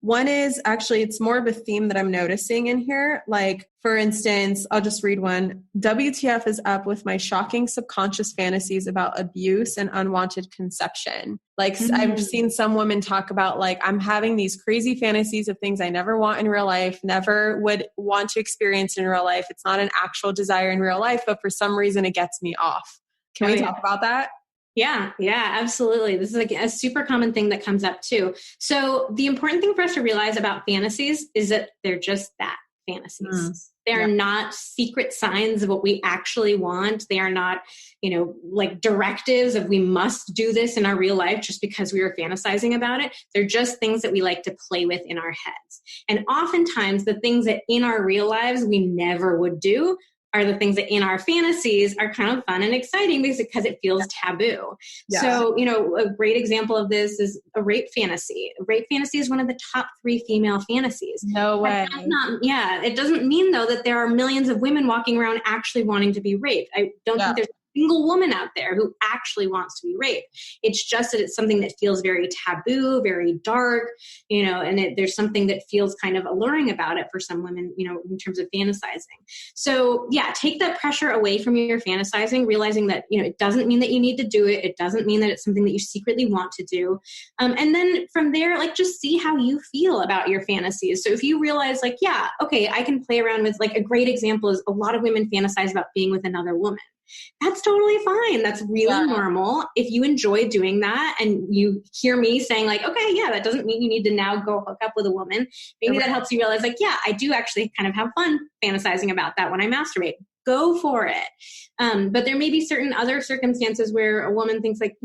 One is actually, it's more of a theme that I'm noticing in here. Like, for instance, I'll just read one. WTF is up with my shocking subconscious fantasies about abuse and unwanted conception. Like, I've seen some women talk about like, I'm having these crazy fantasies of things I never want in real life, never would want to experience in real life. It's not an actual desire in real life, but for some reason it gets me off. Can we talk about that? Yeah, absolutely. This is like a super common thing that comes up too. So the important thing for us to realize about fantasies is that they're just that, fantasies. They are not secret signs of what we actually want. They are not, like directives of we must do this in our real life just because we were fantasizing about it. They're just things that we like to play with in our heads. And oftentimes the things that in our real lives we never would do are the things that in our fantasies are kind of fun and exciting because it feels taboo. Yeah. So, a great example of this is a rape fantasy. A rape fantasy is one of the top 3 female fantasies. No way. It doesn't mean though that there are millions of women walking around actually wanting to be raped. I don't think there's single woman out there who actually wants to be raped. It's just that it's something that feels very taboo, very dark, and there's something that feels kind of alluring about it for some women, in terms of fantasizing. So take that pressure away from your fantasizing, realizing that, it doesn't mean that you need to do it. It doesn't mean that it's something that you secretly want to do. And then from there, like, just see how you feel about your fantasies. So if you realize like, I can play around with, like, a great example is a lot of women fantasize about being with another woman. That's totally fine. That's really normal. If you enjoy doing that and you hear me saying like, okay, that doesn't mean you need to now go hook up with a woman. Maybe that helps you realize like, I do actually kind of have fun fantasizing about that when I masturbate. Go for it. But there may be certain other circumstances where a woman thinks like,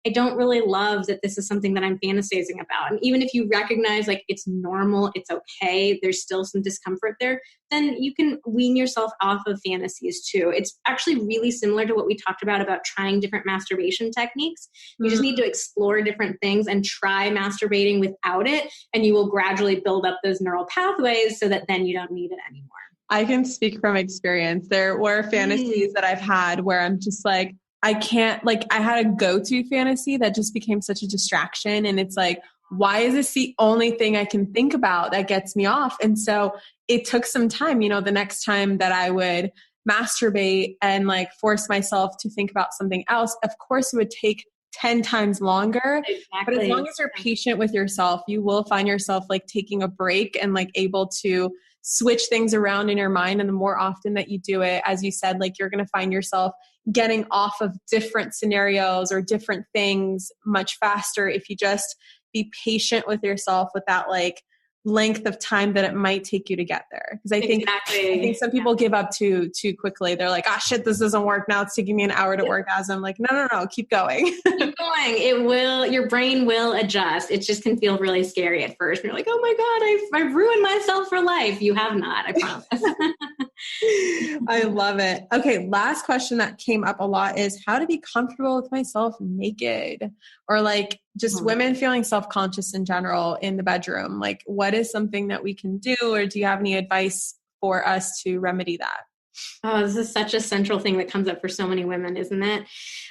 I don't really love that this is something that I'm fantasizing about. And even if you recognize like it's normal, it's okay, there's still some discomfort there, then you can wean yourself off of fantasies too. It's actually really similar to what we talked about trying different masturbation techniques. You just need to explore different things and try masturbating without it. And you will gradually build up those neural pathways so that then you don't need it anymore. I can speak from experience. There were fantasies that I've had where I'm just like, I can't, like, I had a go-to fantasy that just became such a distraction. And it's like, why is this the only thing I can think about that gets me off? And so it took some time, the next time that I would masturbate and like force myself to think about something else, of course it would take 10 times longer. Exactly. But as long as you're patient with yourself, you will find yourself like taking a break and like able to switch things around in your mind. And the more often that you do it, as you said, like you're going to find yourself getting off of different scenarios or different things much faster if you just be patient with yourself with that like length of time that it might take you to get there. Because I think some people give up too quickly. They're like, shit, this doesn't work. Now it's taking me an hour to orgasm. Like, no, keep going. Keep going. Your brain will adjust. It just can feel really scary at first. You're like, oh my God, I've ruined myself for life. You have not, I promise. I love it. Okay. Last question that came up a lot is how to be comfortable with myself naked, or like just women feeling self-conscious in general in the bedroom. Like, what is something that we can do, or do you have any advice for us to remedy that? Oh, this is such a central thing that comes up for so many women, isn't it?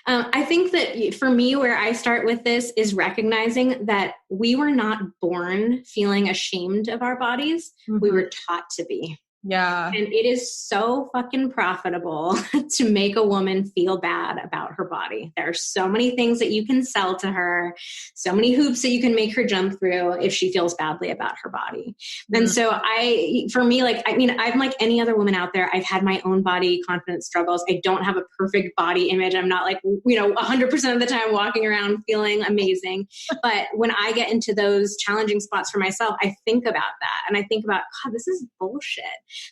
I think that for me, where I start with this is recognizing that we were not born feeling ashamed of our bodies. Mm-hmm. We were taught to be. Yeah. And it is so fucking profitable to make a woman feel bad about her body. There are so many things that you can sell to her, so many hoops that you can make her jump through if she feels badly about her body. Mm-hmm. And so I'm like any other woman out there. I've had my own body confidence struggles. I don't have a perfect body image. I'm not like, 100% of the time walking around feeling amazing. But when I get into those challenging spots for myself, I think about that. And I think about, God, this is bullshit.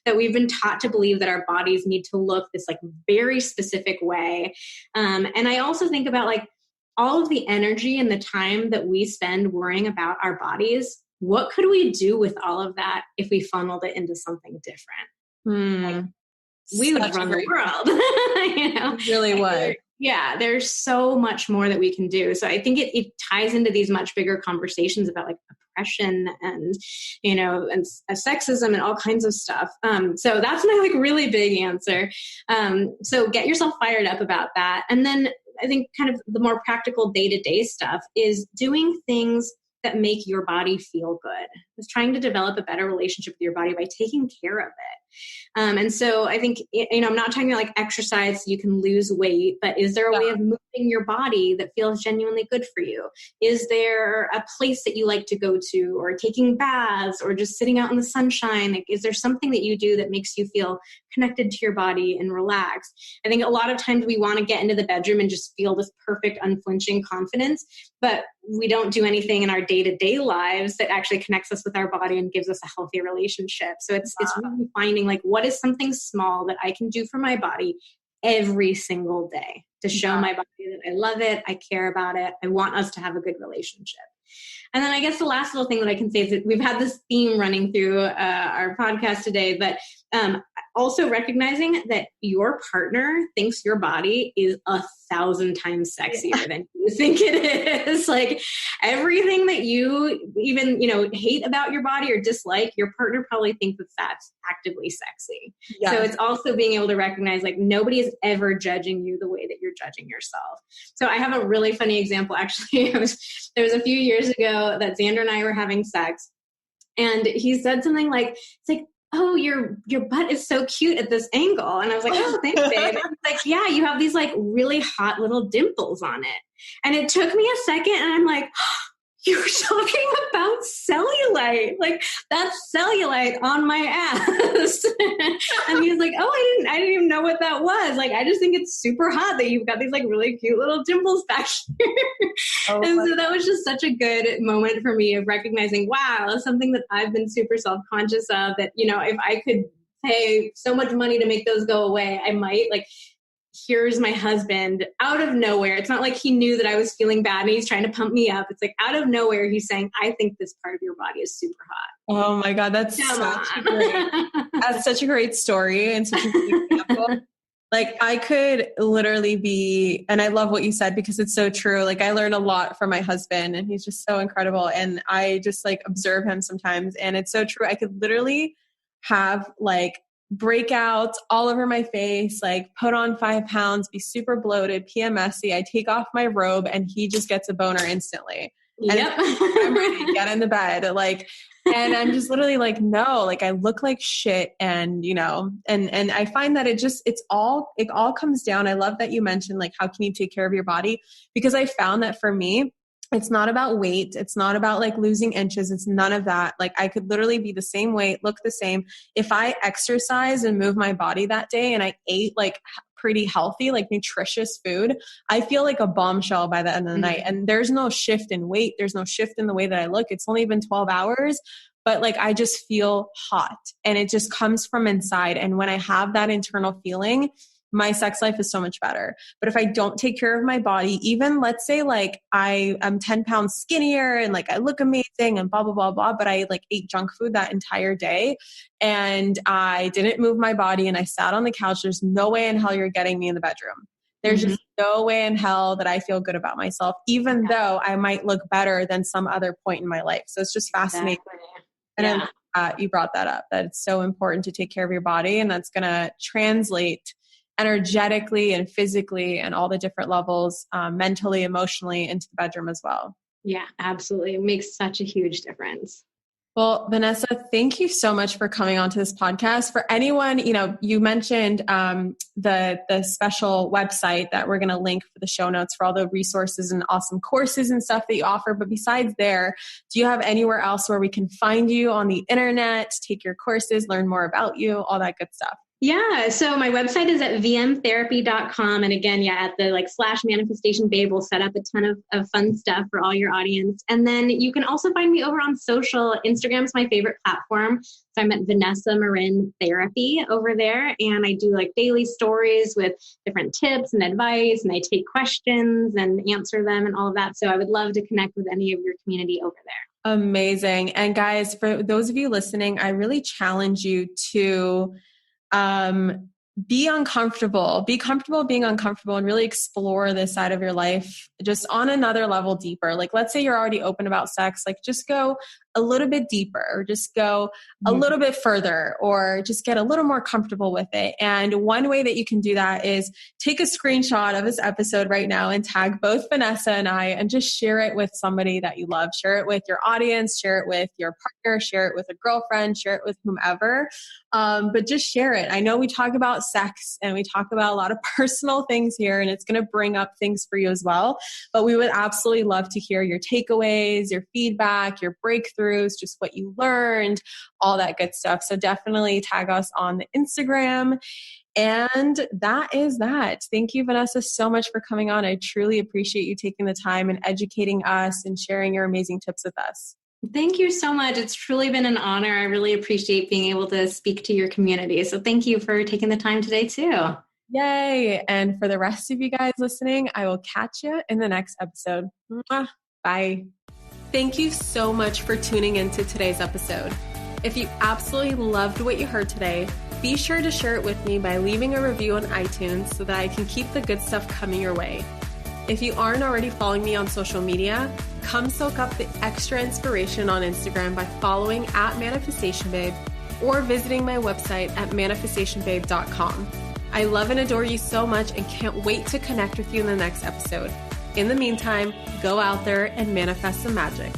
That we've been taught to believe that our bodies need to look this like very specific way. And I also think about like all of the energy and the time that we spend worrying about our bodies. What could we do with all of that if we funneled it into something different? Like, we would run the world. Really would. Yeah, there's so much more that we can do. So I think it ties into these much bigger conversations about like oppression and, and sexism and all kinds of stuff. So that's my like really big answer. So get yourself fired up about that. And then I think kind of the more practical day-to-day stuff is doing things that make your body feel good. It's trying to develop a better relationship with your body by taking care of it. And so I think, I'm not talking about like exercise so you can lose weight, but is there a way of moving your body that feels genuinely good for you? Is there a place that you like to go to, or taking baths, or just sitting out in the sunshine? Like, is there something that you do that makes you feel connected to your body and relaxed? I think a lot of times we want to get into the bedroom and just feel this perfect, unflinching confidence, but we don't do anything in our day-to-day lives that actually connects us with our body and gives us a healthy relationship. So it's really finding like, what is something small that I can do for my body every single day to show my body that I love it, I care about it, I want us to have a good relationship. And then I guess the last little thing that I can say is that we've had this theme running through our podcast today, but also recognizing that your partner thinks your body is 1,000 times sexier than you think it is. Like everything that you even, hate about your body or dislike, your partner probably thinks that that's actively sexy. Yes. So it's also being able to recognize like nobody is ever judging you the way that you're judging yourself. So I have a really funny example. Actually, there was a few years ago that Xander and I were having sex, and he said something like, it's like, oh, your butt is so cute at this angle. And I was like, oh, thanks, babe. And he's like, yeah, you have these like really hot little dimples on it. And it took me a second, and I'm like, you're talking about cellulite. Like that's cellulite on my ass. And he's like, oh, I didn't even know what that was. Like, I just think it's super hot that you've got these like really cute little dimples back here. And so that was just such a good moment for me of recognizing, wow, something that I've been super self-conscious of that, if I could pay so much money to make those go away, I might. Like, here's my husband out of nowhere. It's not like he knew that I was feeling bad and he's trying to pump me up. It's like out of nowhere, he's saying, I think this part of your body is super hot. Oh my God. That's such a great story and such a great example. Like I could literally be, and I love what you said because it's so true. Like I learn a lot from my husband and he's just so incredible. And I just like observe him sometimes and it's so true. I could literally have like breakouts all over my face, like put on 5 pounds, be super bloated, PMSy. I take off my robe and he just gets a boner instantly. Yep. And I'm ready to get in the bed. Like, and I'm just literally like, no, like I look like shit. And, and I find that it all comes down. I love that you mentioned like, how can you take care of your body? Because I found that for me, it's not about weight. It's not about like losing inches. It's none of that. Like I could literally be the same weight, look the same. If I exercise and move my body that day and I ate like pretty healthy, like nutritious food, I feel like a bombshell by the end of the night. And there's no shift in weight. There's no shift in the way that I look. It's only been 12 hours, but like I just feel hot and it just comes from inside. And when I have that internal feeling, my sex life is so much better. But if I don't take care of my body, even let's say like I am 10 pounds skinnier and like I look amazing and blah, blah, blah, blah, but I like ate junk food that entire day and I didn't move my body and I sat on the couch, there's no way in hell you're getting me in the bedroom. There's just no way in hell that I feel good about myself, even though I might look better than some other point in my life. So it's just fascinating. And you brought that up, that it's so important to take care of your body and that's going to translate energetically and physically and all the different levels, mentally, emotionally into the bedroom as well. Yeah, absolutely. It makes such a huge difference. Well, Vanessa, thank you so much for coming onto this podcast. For anyone, you mentioned the special website that we're going to link for the show notes for all the resources and awesome courses and stuff that you offer. But besides there, do you have anywhere else where we can find you on the internet, take your courses, learn more about you, all that good stuff? Yeah. So my website is at vmtherapy.com. And again, at the /manifestation babe, we'll set up a ton of fun stuff for all your audience. And then you can also find me over on social. Instagram's my favorite platform. So I'm at Vanessa Marin Therapy over there. And I do daily stories with different tips and advice. And I take questions and answer them and all of that. So I would love to connect with any of your community over there. Amazing. And guys, for those of you listening, I really challenge you to be uncomfortable, be comfortable being uncomfortable, and really explore this side of your life just on another level deeper. Like, let's say you're already open about sex, like just go a little bit deeper, or just go a little bit further, or just get a little more comfortable with it. And one way that you can do that is take a screenshot of this episode right now and tag both Vanessa and I, and just share it with somebody that you love. Share it with your audience, share it with your partner, share it with a girlfriend, share it with whomever. But just share it. I know we talk about sex and we talk about a lot of personal things here, and it's going to bring up things for you as well. But we would absolutely love to hear your takeaways, your feedback, your breakthroughs, just what you learned, all that good stuff. So definitely tag us on the Instagram. And that is that. Thank you, Vanessa, so much for coming on. I truly appreciate you taking the time and educating us and sharing your amazing tips with us. Thank you so much. It's truly been an honor. I really appreciate being able to speak to your community. So thank you for taking the time today too. Yay. And for the rest of you guys listening, I will catch you in the next episode. Mwah. Bye. Thank you so much for tuning into today's episode. If you absolutely loved what you heard today, be sure to share it with me by leaving a review on iTunes so that I can keep the good stuff coming your way. If you aren't already following me on social media, come soak up the extra inspiration on Instagram by following @ManifestationBabe or visiting my website at manifestationbabe.com. I love and adore you so much and can't wait to connect with you in the next episode. In the meantime, go out there and manifest some magic.